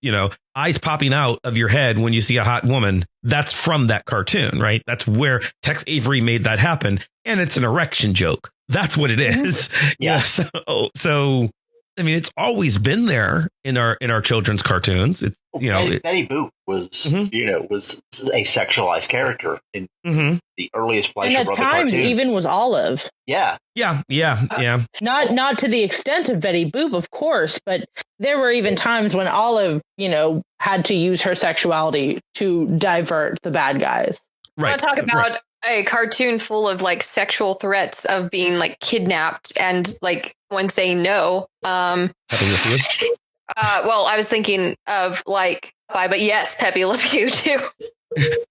A: eyes popping out of your head when you see a hot woman. That's from that cartoon, right? That's where Tex Avery made that happen. And it's an erection joke. That's what it is.
C: Yeah.
A: So I mean, it's always been there in our children's cartoons. It's
C: Betty Boop was was a sexualized character in the earliest Fleischer
D: and at
C: Brother
D: times
C: cartoon.
D: even was Olive.
C: Yeah.
D: Not to the extent of Betty Boop, of course, but there were even times when Olive, had to use her sexuality to divert the bad guys.
B: Right. I want to talk about a cartoon full of like sexual threats of being like kidnapped and like one saying no. Well, I was thinking of like Popeye, but yes, Pepe Le Pew too.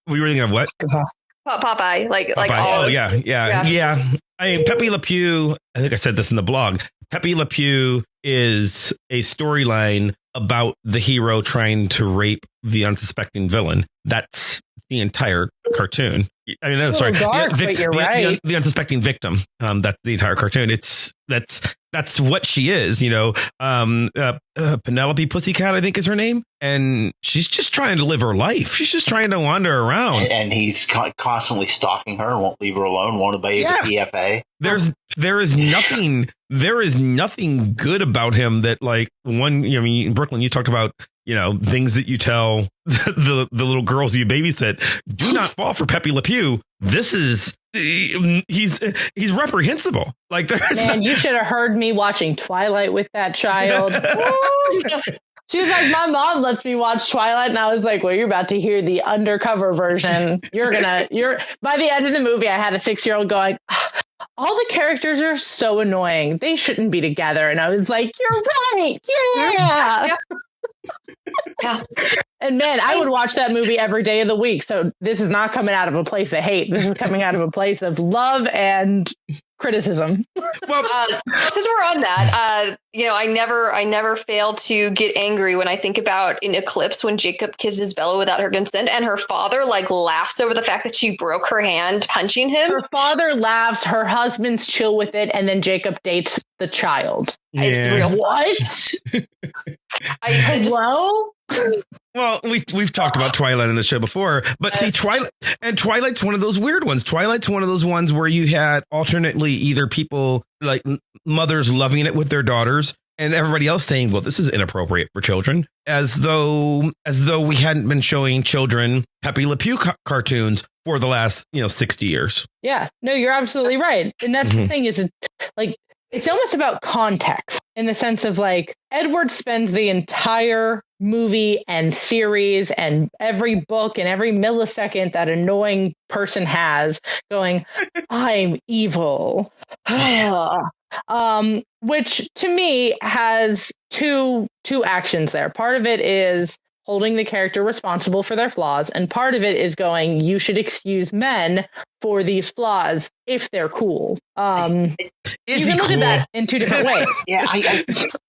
A: We were thinking of what?
B: Popeye, like
A: all. Oh yeah. I mean, Pepe Le Pew. I think I said this in the blog. Pepe Le Pew is a storyline about the hero trying to rape the unsuspecting villain. That's the entire cartoon. I mean, no, sorry, the unsuspecting victim. That's the entire cartoon. That's what she is. Penelope Pussycat, I think is her name, and she's just trying to live her life. She's just trying to wander around,
C: and he's constantly stalking her, won't leave her alone, won't obey the PFA. There is nothing good about him that like one. I mean, in Brooklyn, you talked about things that you tell the little girls you babysit. Do not fall for Pepe Le Pew. This is he's reprehensible. Like,
D: you should have heard me watching Twilight with that child. She was like, my mom lets me watch Twilight, and I was like, well, you're about to hear the undercover version. You're by the end of the movie, I had a 6-year-old going, all the characters are so annoying. They shouldn't be together. And I was like, you're right. Yeah. Yeah. And man, I would watch that movie every day of the week. So this is not coming out of a place of hate. This is coming out of a place of love and criticism.
B: Well, since we're on that, I never fail to get angry when I think about in Eclipse when Jacob kisses Bella without her consent, and her father like laughs over the fact that she broke her hand punching him.
D: Her father laughs, her husband's chill with it, and then Jacob dates the child.
A: Yeah.
B: It's real.
D: What?
B: Hello?
A: Well, we've talked about Twilight in the show before, but see, Twilight's one of those weird ones. Twilight's one of those ones where you had alternately either people like mothers loving it with their daughters and everybody else saying, well, this is inappropriate for children, as though we hadn't been showing children Pepe Le Pew cartoons for the last 60 years.
D: Yeah, no, you're absolutely right. And that's the thing is like, it's almost about context in the sense of like Edward spends the entire movie and series and every book and every millisecond that annoying person has going, I'm evil. Which to me has two actions there. Part of it is holding the character responsible for their flaws. And part of it is going, you should excuse men for these flaws if they're cool. You can look at that in two different ways.
C: Yeah, I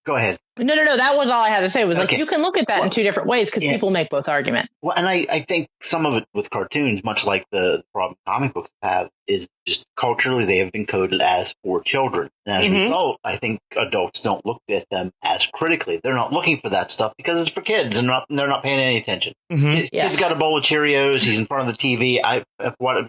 C: go ahead.
D: No. That was all I had to say was like, you can look at that in two different ways because people make both arguments.
C: Well, and I think some of it with cartoons, much like the problem comic books have, is just culturally they have been coded as for children. And as a result, I think adults don't look at them as critically. They're not looking for that stuff because it's for kids and they're not paying any attention. Kid's got a bowl of Cheerios. He's in front of the TV.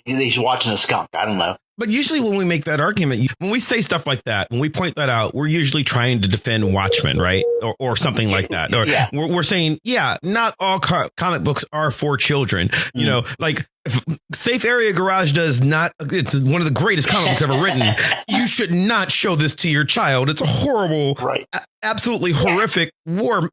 C: He's watching a skunk. I don't know.
A: But usually when we make that argument, when we say stuff like that, when we point that out, we're usually trying to defend Watchmen, right? Or something like that. Or we're saying, not all comic books are for children. Like Safe Area Garage does not. It's one of the greatest comic books ever written. You should not show this to your child. It's a horrible, absolutely horrific war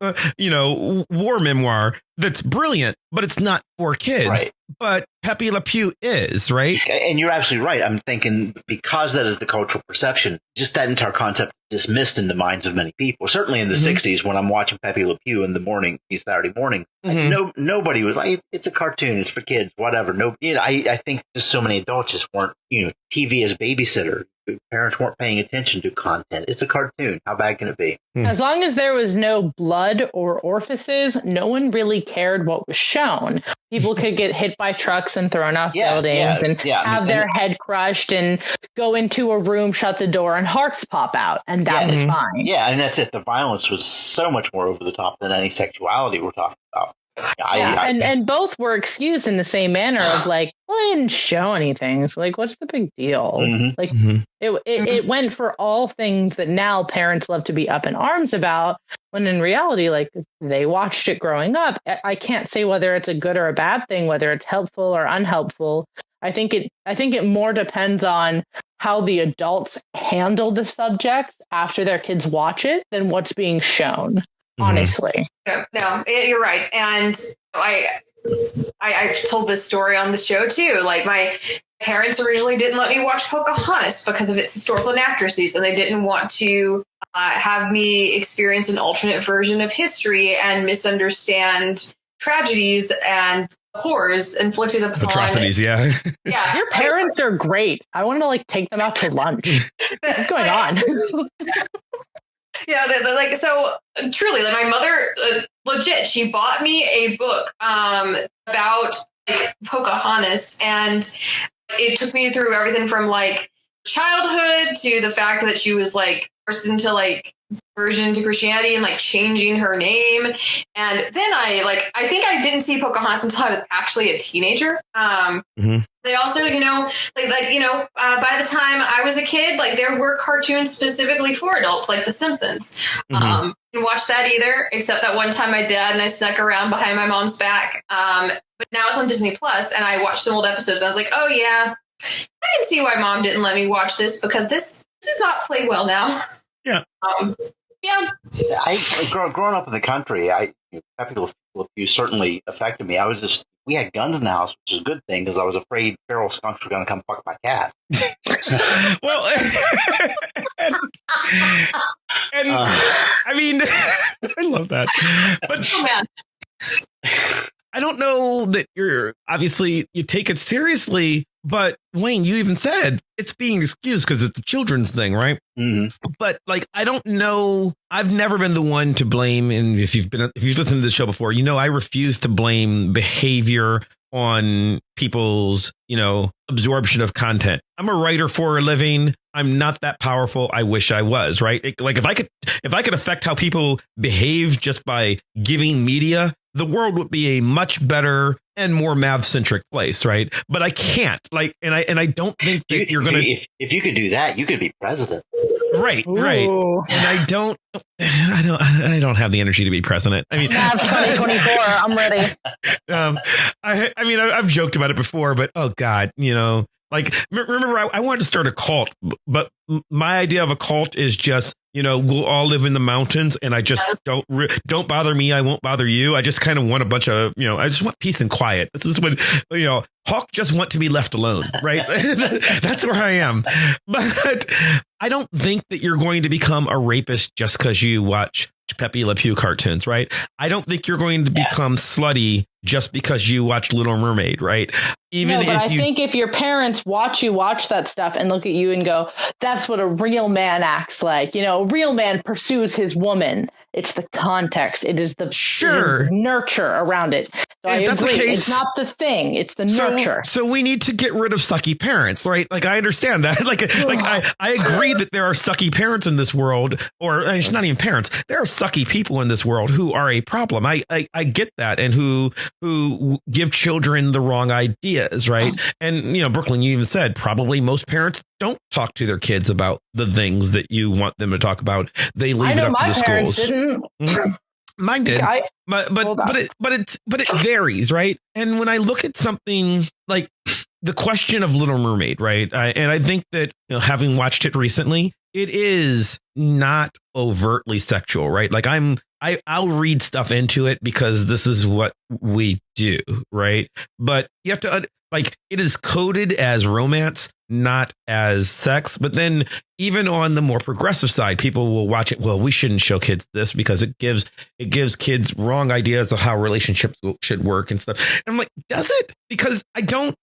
A: memoir that's brilliant, but it's not for kids.
C: Right.
A: But Pepe Le Pew is, right?
C: And you're absolutely right. I'm thinking because that is the cultural perception, just that entire concept dismissed in the minds of many people. Certainly in the 60s, when I'm watching Pepe Le Pew in the morning, Saturday morning, nobody was like, it's a cartoon, it's for kids, whatever. No, I think just so many adults just weren't, TV as babysitter. Parents weren't paying attention to content. It's a cartoon. How bad can it be?
D: As long as there was no blood or orifices, no one really cared what was shown. People could get hit by trucks and thrown off buildings and have their head crushed and go into a room, shut the door, and hearts pop out. And that was fine.
C: Yeah, and that's it. The violence was so much more over the top than any sexuality we're talking about.
D: And both were excused in the same manner of like, well, I didn't show anything. So like, what's the big deal? It went for all things that now parents love to be up in arms about, when in reality, like, they watched it growing up. I can't say whether it's a good or a bad thing, whether it's helpful or unhelpful. I think it more depends on how the adults handle the subjects after their kids watch it than what's being shown. Honestly.
B: No, you're right. And I told this story on the show too. Like, my parents originally didn't let me watch Pocahontas because of its historical inaccuracies, and they didn't want to have me experience an alternate version of history and misunderstand tragedies and horrors inflicted upon
A: atrocities. Yeah.
D: Your parents are great. I want to like take them out to lunch. What's going on?
B: Yeah, like, so truly, like, my mother, legit, she bought me a book about like Pocahontas, and it took me through everything from like childhood to the fact that she was like forced into like version to Christianity and like changing her name. And then I think I didn't see Pocahontas until I was actually a teenager. They also, by the time I was a kid, like, there were cartoons specifically for adults, like The Simpsons. Didn't watch that either, except that one time my dad and I snuck around behind my mom's back. But now it's on Disney Plus, and I watched some old episodes, and I was like, oh yeah, I can see why mom didn't let me watch this, because this does not play well now.
A: Yeah.
C: Growing up in the country, Pepe Le Pew certainly affected me. We had guns in the house, which is a good thing, because I was afraid feral skunks were going to come fuck my cat.
A: Well, and I mean, I love that, but I don't know that you take it seriously. But Wayne, you even said it's being excused because it's a children's thing, right? But like, I don't know. I've never been the one to blame. And if you've listened to the show before, I refuse to blame behavior on people's, absorption of content. I'm a writer for a living. I'm not that powerful. I wish I was, right? Like, if I could affect how people behave just by giving media, the world would be a much better and more math centric place, right? But I can't, like, and I don't think that you're gonna.
C: If you could do that, you could be president.
A: Right. And I don't have the energy to be president. I mean,
D: 2024, I'm ready.
A: I've joked about it before, but oh God, like, remember, I wanted to start a cult, but my idea of a cult is just, we'll all live in the mountains, and I just don't bother me. I won't bother you. I just kind of want a bunch of, I just want peace and quiet. This is when, Hawk just want to be left alone, right? That's where I am. But I don't think that you're going to become a rapist just because you watch Pepe Le Pew cartoons, right? I don't think you're going to become slutty just because you watch Little Mermaid, right?
D: I think if your parents watch that stuff and look at you and go, that's what a real man acts like. A real man pursues his woman. It's the context. It is the nurture around it. So I agree. It's not the thing. It's the nurture.
A: So we need to get rid of sucky parents, right? Like, I understand that. I agree that there are sucky parents in this world, or it's not even parents. There are sucky people in this world who are a problem. I get that, and who give children the wrong ideas, right? And Brooklyn, you even said probably most parents don't talk to their kids about the things that you want them to talk about. They leave it up to the schools. Didn't. Mine did, but it varies, right? And when I look at something like the question of Little Mermaid, right, and I think that having watched it recently, it is not overtly sexual, right? Like, I'll read stuff into it because this is what we do, right? But you have to, like it is coded as romance, not as sex. But then even on the more progressive side, people will watch it. Well, we shouldn't show kids this because it gives kids wrong ideas of how relationships should work and stuff. And I'm like, does it? Because I don't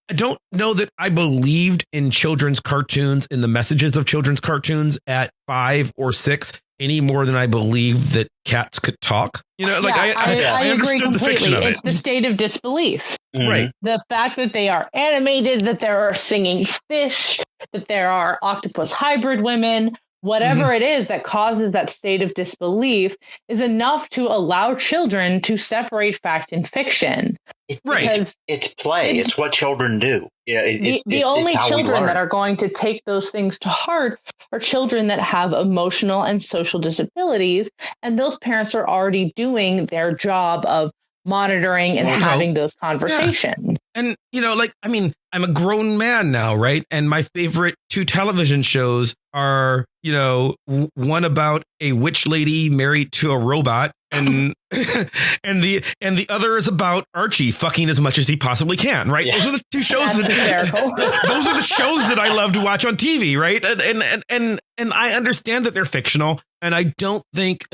A: know that I believed in children's cartoons, in the messages of children's cartoons at 5 or 6 any more than I believe that cats could talk. You know, like I understood the fiction of it.
D: It's the state of disbelief.
A: Right.
D: The fact that they are animated, that there are singing fish, that there are octopus hybrid women, whatever it is that causes that state of disbelief is enough to allow children to separate fact and fiction.
C: Right. It's play. It's what children do. Yeah.
D: The only children that are going to take those things to heart are children that have emotional and social disabilities. And those parents are already doing their job of monitoring and having those conversations.
A: Yeah. And, you know, like, I mean, I'm a grown man now, right? And my favorite 2 television shows are, you know, one about a witch lady married to a robot, and and the other is about Archie fucking as much as he possibly can, right? Yeah. Those are the 2 shows those are the shows that I love to watch on TV, right? And I understand that they're fictional, and I don't think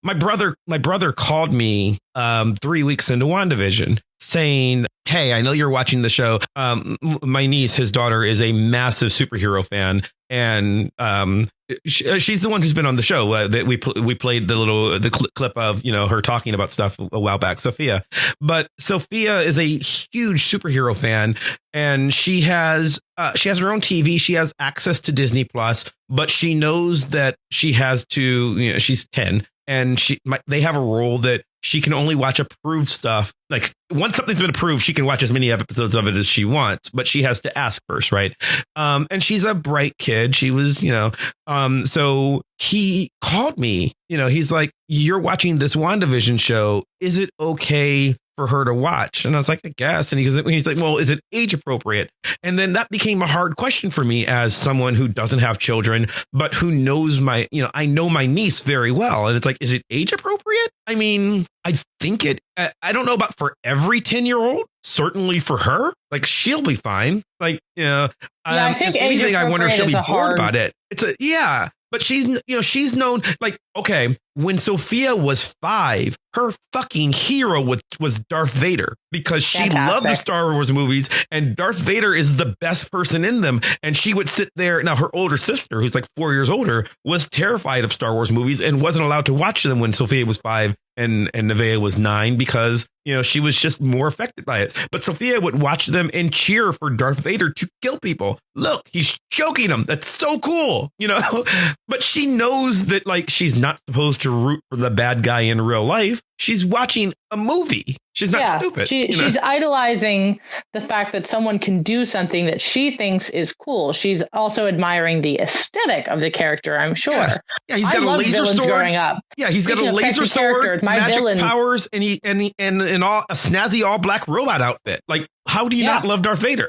A: my brother called me 3 weeks into WandaVision saying, hey, I know you're watching the show. My niece, his daughter, is a massive superhero fan. And she's the one who's been on the show that we played the clip of, you know, her talking about stuff a while back, Sophia. But Sophia is a huge superhero fan, and she has her own TV. She has access to Disney Plus, but she knows that she has to, you know, she's 10, and they have a rule that she can only watch approved stuff. Like once something's been approved, she can watch as many episodes of it as she wants, but she has to ask first. Right. And she's a bright kid. She was, you know, so he called me, you know, he's like, you're watching this WandaVision show. Is it okay for her to watch? And I was like, I guess. And he's like, well, is it age appropriate? And then that became a hard question for me as someone who doesn't have children, but who knows I know my niece very well. And it's like, is it age appropriate? I mean, I think I don't know about for every 10-year-old, certainly for her, like she'll be fine. Like, you know,
D: I think
A: anything, I wonder if she'll be bored about it. But she's known, like, okay, when Sophia was 5, her fucking hero was Darth Vader, because she loved the Star Wars movies, and Darth Vader is the best person in them. And she would sit there. Now, her older sister, who's like 4 years older, was terrified of Star Wars movies and wasn't allowed to watch them when Sophia was 5 and Nevaeh was 9, because, you know, she was just more affected by it. But Sophia would watch them and cheer for Darth Vader to kill people. Look, he's choking them. That's so cool, you know. But she knows that, like, she's not supposed to root for the bad guy in real life. She's watching a movie. She's not stupid.
D: She's idolizing the fact that someone can do something that she thinks is cool. She's also admiring the aesthetic of the character, I'm sure.
A: Yeah, he's got a laser sword growing up. Yeah, he's got a laser sword, magic powers, and a snazzy all black robot outfit. Like, how do you not love Darth Vader?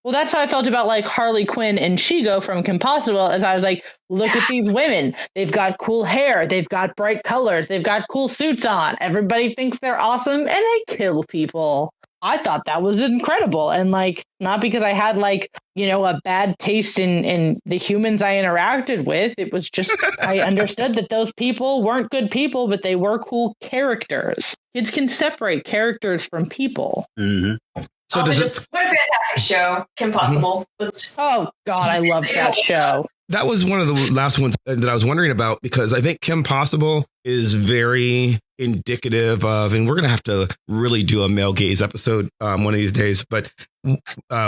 D: Well, that's how I felt about like Harley Quinn and She-Go from Kim Possible, as I was like, look at these women. They've got cool hair. They've got bright colors. They've got cool suits on. Everybody thinks they're awesome, and they kill people. I thought that was incredible. And like, not because I had like, you know, a bad taste in the humans I interacted with. It was just, I understood that those people weren't good people, but they were cool characters. Kids can separate characters from people.
C: Mm-hmm.
E: So also, just what a fantastic show. Kim Possible was just...
D: Oh, God, I love that show.
A: That was one of the last ones that I was wondering about, because I think Kim Possible is very indicative of, and we're going to have to really do a male gaze episode one of these days, but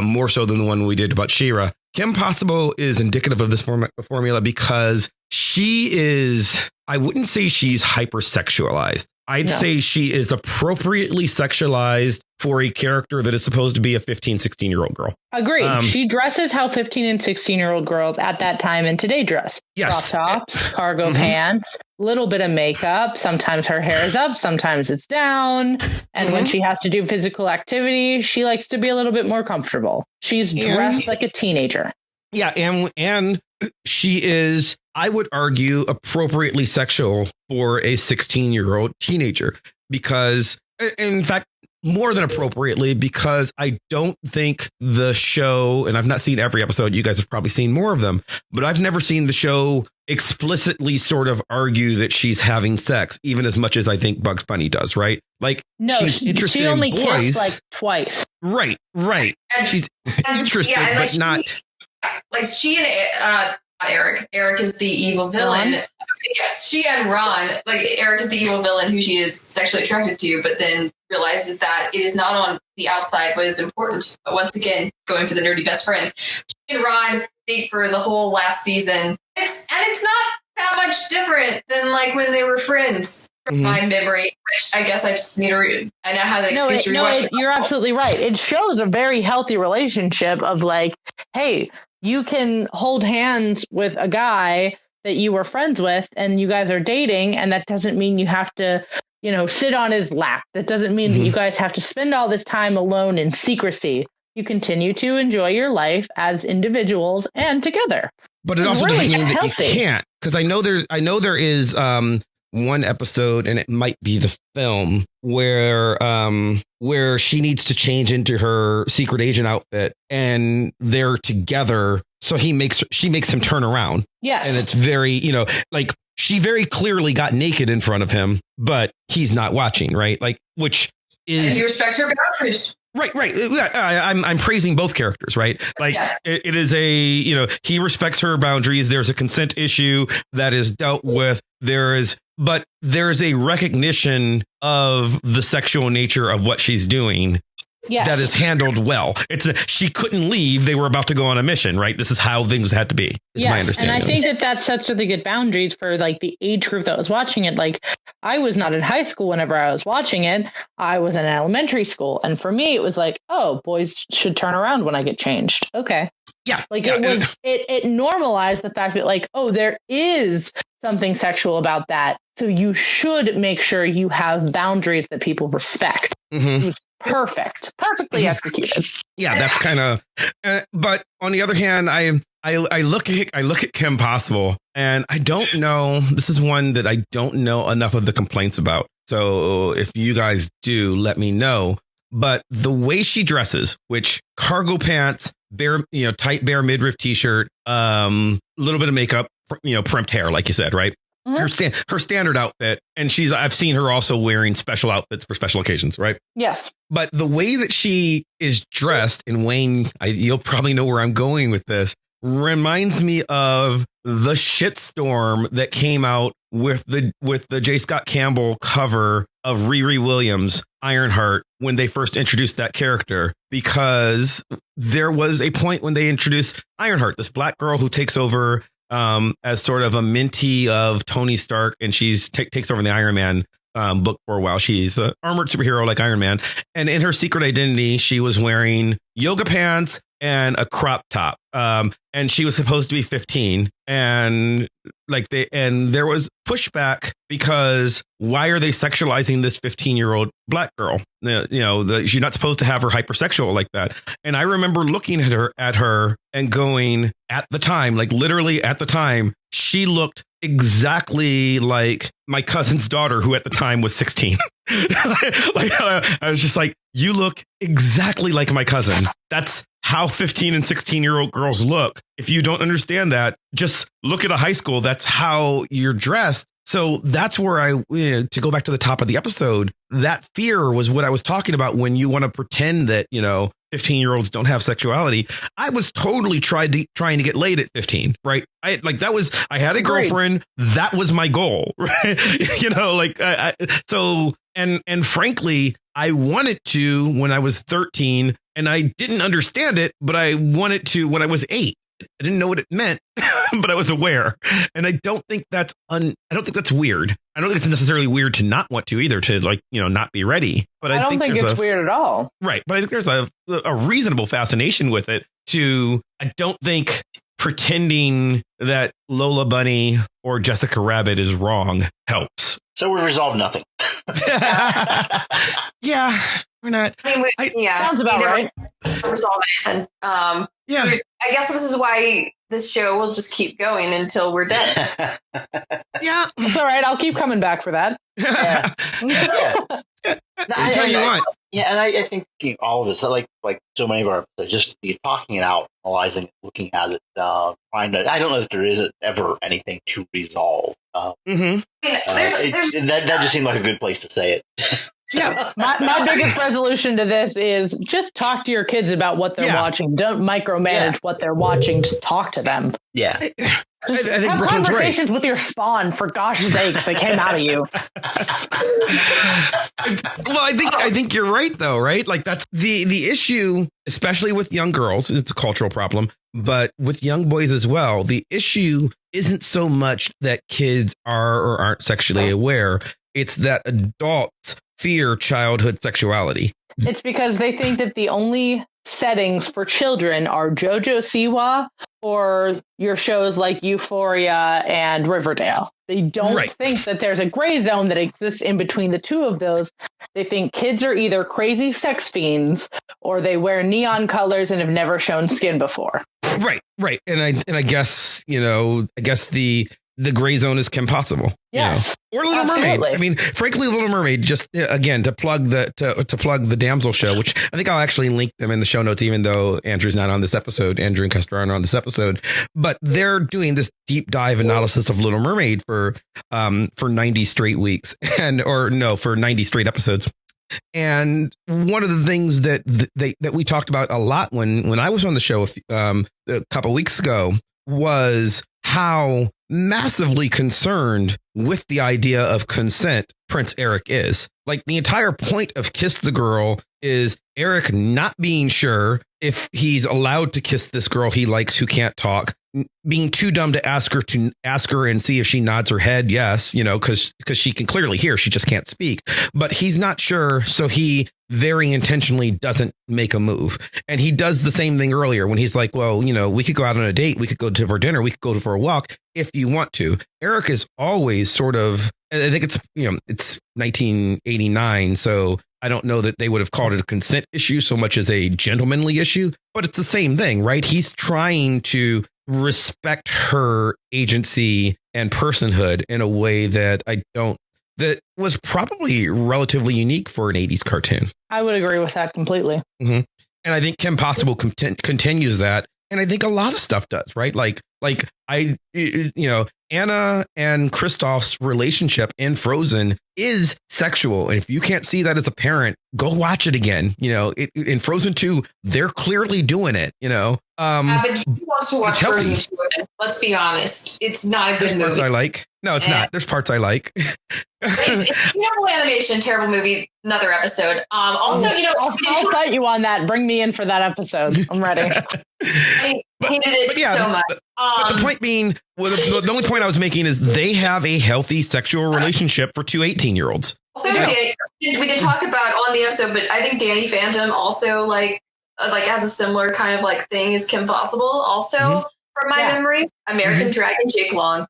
A: more so than the one we did about She-Ra. Kim Possible is indicative of this formula because she is, I wouldn't say she's hypersexualized. I'd say she is appropriately sexualized for a character that is supposed to be a 15, 16-year-old girl.
D: Agreed. She dresses how 15 and 16-year-old girls at that time and today dress.
A: Yes.
D: Crop tops, cargo pants, little bit of makeup. Sometimes her hair is up, sometimes it's down. And when she has to do physical activity, she likes to be a little bit more comfortable. She's dressed like a teenager.
A: Yeah, and she is, I would argue, appropriately sexual for a 16-year-old teenager, because, in fact, more than appropriately, because I don't think the show, and I've not seen every episode, you guys have probably seen more of them, but I've never seen the show explicitly sort of argue that she's having sex, even as much as I think Bugs Bunny does, right? Like,
D: No,
A: she's interested
D: she only
A: in boys.
D: kissed like twice.
A: Right.
E: And-
A: She's
E: and-
A: interested,
E: yeah, and,
A: but
E: like,
A: not.
E: Like she and not Eric. Eric is the evil villain.
D: Ron?
E: Yes, she and Ron. Like Eric is the evil villain who she is sexually attracted to, but then realizes that it is not on the outside what is important. But once again, going for the nerdy best friend. She and Ron date for the whole last season. It's not that much different than like when they were friends. From my memory, which I guess I just need to I now have the excuse to rewatch it.
D: You're absolutely right. It shows a very healthy relationship of like, hey, you can hold hands with a guy that you were friends with and you guys are dating, and that doesn't mean you have to, sit on his lap. That doesn't mean that you guys have to spend all this time alone in secrecy. You continue to enjoy your life as individuals and together.
A: But it also doesn't mean that you can't, because I know there is one episode, and it might be the film, where she needs to change into her secret agent outfit and they're together, so she makes him turn around.
D: Yes.
A: And it's very, like, she very clearly got naked in front of him, but he's not watching, right? Like, which is,
E: and he respects her boundaries.
A: Right. I'm praising both characters, right? Like, it is he respects her boundaries. There's a consent issue that is dealt with. But there's a recognition of the sexual nature of what she's doing. Yes. That is handled well. She couldn't leave. They were about to go on a mission, right? This is how things had to be. Yes, my understanding.
D: And I think that sets really good boundaries for like the age group that was watching it. Like, I was not in high school whenever I was watching it. I was in elementary school, and for me, it was like, oh, boys should turn around when I get changed. Okay.
A: Yeah.
D: It normalized the fact that like, oh, there is something sexual about that. So you should make sure you have boundaries that people respect. It was perfectly executed.
A: Yeah, that's kind of. But on the other hand, I look at Kim Possible, and I don't know. This is one that I don't know enough of the complaints about. So if you guys do, let me know. But the way she dresses, which cargo pants, tight bare midriff t-shirt, little bit of makeup, primped hair, like you said, right? Her standard outfit, and I've seen her also wearing special outfits for special occasions, right?
D: Yes.
A: But the way that she is dressed, and Wayne, you'll probably know where I'm going with this, reminds me of the shitstorm that came out with the J. Scott Campbell cover of Riri Williams' Ironheart when they first introduced that character, because there was a point when they introduced Ironheart, this black girl who takes over as sort of a mentee of Tony Stark, and she's takes over the Iron Man book for a while. She's an armored superhero like Iron Man, and in her secret identity, she was wearing yoga pants and a crop top. And she was supposed to be 15, and there was pushback because why are they sexualizing this 15-year-old black girl? You're not supposed to have her hypersexual like that. And I remember looking at her and going, at the time, like literally at the time, she looked exactly like my cousin's daughter, who at the time was 16. I was just like, you look exactly like my cousin. That's how 15 and 16-year-old girls look. If you don't understand that, just look at a high school. That's how you're dressed. So that's where to go back to the top of the episode, that fear was what I was talking about when you want to pretend that, 15-year-olds don't have sexuality. I was totally trying to get laid at 15, right? I had a girlfriend. That was my goal, right? And frankly, I wanted to when I was 13, and I didn't understand it, but I wanted to when I was 8. I didn't know what it meant, but I was aware. And I don't think that's weird. I don't think it's necessarily weird to not want to either, to not be ready. But
D: I don't think it's weird at all.
A: Right. But I think there's a reasonable fascination with it I don't think pretending that Lola Bunny or Jessica Rabbit is wrong helps.
C: So we resolved nothing.
A: Yeah, we're not.
D: Sounds about right.
E: Resolve anything.
A: Yeah.
E: I guess this is why this show will just keep going until we're dead.
A: Yeah.
D: It's all right. I'll keep coming back for that.
C: Yeah.
A: I'll tell you what.
C: Yeah, and I think all of this, like so many of our episodes, just talking it out, analyzing it, looking at it, trying to. I don't know that there is ever anything to resolve.
E: That
C: just seemed like a good place to say it.
D: Yeah, my biggest resolution to this is just talk to your kids about what they're watching. Don't micromanage what they're watching. Just talk to them.
C: Yeah.
A: I think
D: have
A: Brooklyn's
D: conversations
A: right.
D: with your spawn, for gosh sakes, they came out of you.
A: Well, I think you're right, though, right? Like that's the issue, especially with young girls. It's a cultural problem, but with young boys as well. The issue isn't so much that kids are or aren't sexually aware. It's that adults fear childhood sexuality.
D: It's because they think that the only settings for children are JoJo Siwa or your shows like Euphoria and Riverdale. They don't think that there's a gray zone that exists in between the two of those. They think kids are either crazy sex fiends or they wear neon colors and have never shown skin before.
A: Right. And I guess, the gray zone is Kim Possible.
D: Yes.
A: Or Little Mermaid. I mean, frankly, Little Mermaid, just again, to plug the Damsel show, which I think I'll actually link them in the show notes, even though Andrew's not on this episode. Andrew and Custer aren't on this episode, but they're doing this deep dive analysis of Little Mermaid for 90 straight weeks for 90 straight episodes. And one of the things that we talked about a lot when I was on the show a couple weeks ago was how massively concerned with the idea of consent Prince Eric is. Like the entire point of Kiss the Girl is Eric not being sure if he's allowed to kiss this girl he likes who can't talk, being too dumb to ask her and see if she nods her head. Yes, because she can clearly hear, she just can't speak, but he's not sure. So he very intentionally doesn't make a move. And he does the same thing earlier when he's like, well, we could go out on a date. We could go for dinner. We could go for a walk if you want to. Eric is always sort of, I think it's 1989. So I don't know that they would have called it a consent issue so much as a gentlemanly issue, but it's the same thing, right? He's trying to respect her agency and personhood in a way that that was probably relatively unique for an 80s cartoon. I
D: would agree with that completely.
A: Mm-hmm. And I think Kim Possible continues that. And I think a lot of stuff does, right? Like Anna and Kristoff's relationship in Frozen is sexual. And if you can't see that as a parent, go watch it again. In Frozen 2, they're clearly doing it,
E: but who wants to watch Frozen 2 again? Let's be honest. It's not a good movie.
A: Parts I like. No, it's not. There's parts I like.
E: It's terrible animation, terrible movie. Another episode. Also,
D: I'll fight you on that. Bring me in for that episode. I'm ready.
E: I hated it so much.
A: But the point being, the only point I was making is they have a healthy sexual relationship for two 18-year-olds.
E: Also, Danny, we did talk about on the episode, but I think Danny Phantom also has a similar kind of thing as Kim Possible. Also, from my memory, American Dragon Jake Long.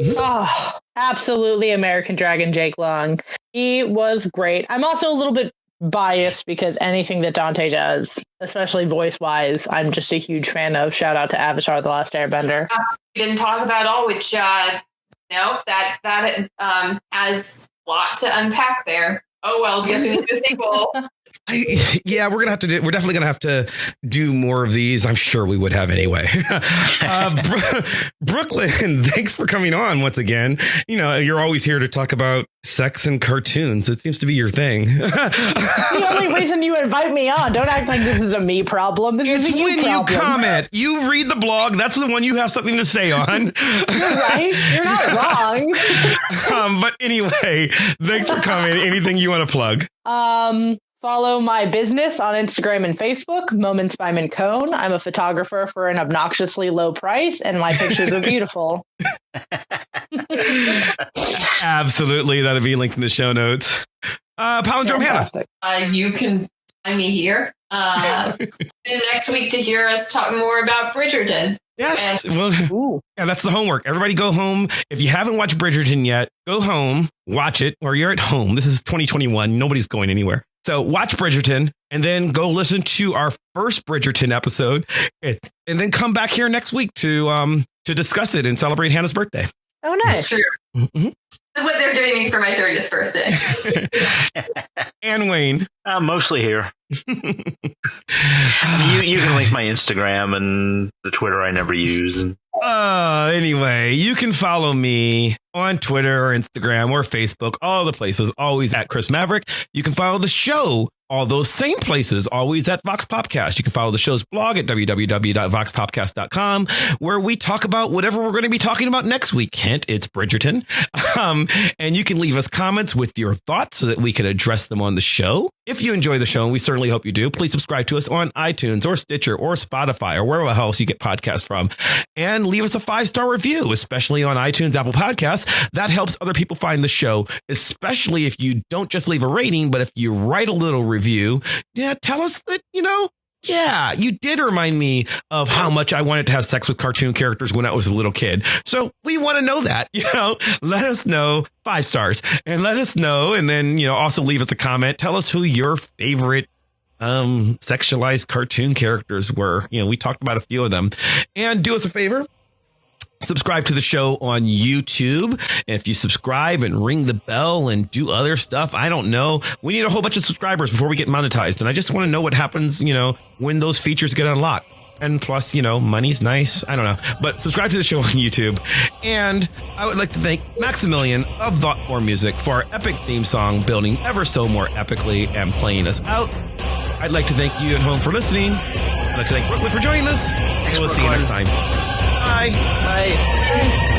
D: Oh, absolutely, American Dragon Jake Long. He was great. I'm also a little bit biased because anything that Dante does, especially voice-wise, I'm just a huge fan of. Shout out to Avatar: The Last Airbender.
E: We didn't talk about all, which that has a lot to unpack there. Oh well, guess we need a sequel.
A: We're definitely gonna have to do more of these. I'm sure we would have anyway. Brooklyn, thanks for coming on once again. You're always here to talk about sex and cartoons. It seems to be your thing.
D: The only reason you invite me on. Don't act like this is a me problem. This is a you problem.
A: You comment. You read the blog. That's the one you have something to say on.
D: You're right. You're not wrong.
A: But anyway, thanks for coming. Anything you want to plug?
D: Follow my business on Instagram and Facebook, Moments by Mincone. I'm a photographer for an obnoxiously low price, and my pictures are beautiful.
A: Absolutely. That'll be linked in the show notes. Palindrome Hannah.
E: You can find me here. Next week to hear us talk more about Bridgerton.
A: Yes. That's the homework. Everybody go home. If you haven't watched Bridgerton yet, go home, watch it, or you're at home. This is 2021. Nobody's going anywhere. So watch Bridgerton and then go listen to our first Bridgerton episode and then come back here next week to discuss it and celebrate Hannah's birthday.
D: Oh, nice.
E: Sure.
A: Mm-hmm.
E: That's what they're giving me for my 30th birthday.
A: And Wayne.
C: Mostly here. You can link my Instagram and the Twitter I never use.
A: Anyway, you can follow me on Twitter or Instagram or Facebook, all the places, always at Chris Maverick. You can follow the show, all those same places, always at Vox Popcast. You can follow the show's blog at www.voxpopcast.com, where we talk about whatever we're going to be talking about next week. Hint, it's Bridgerton. And you can leave us comments with your thoughts so that we can address them on the show. If you enjoy the show, and we certainly hope you do, please subscribe to us on iTunes or Stitcher or Spotify or wherever else you get podcasts from. And leave us a 5-star review, especially on iTunes, Apple Podcasts. That helps other people find the show, especially if you don't just leave a rating, but if you write a little review. Yeah, tell us that, yeah, you did remind me of how much I wanted to have sex with cartoon characters when I was a little kid. So we want to know that, let us know. 5 stars and let us know. And then, also leave us a comment. Tell us who your favorite sexualized cartoon characters were. We talked about a few of them. And do us a favor. Subscribe to the show on YouTube. If you subscribe and ring the bell and do other stuff, I don't know. We need a whole bunch of subscribers before we get monetized. And I just want to know what happens, when those features get unlocked. And plus, money's nice. I don't know. But subscribe to the show on YouTube. And I would like to thank Maximilian of Thoughtform Music for our epic theme song, building ever so more epically and playing us out. I'd like to thank you at home for listening. I'd like to thank Brooklyn for joining us. And we'll see you next time. Bye.
C: Bye.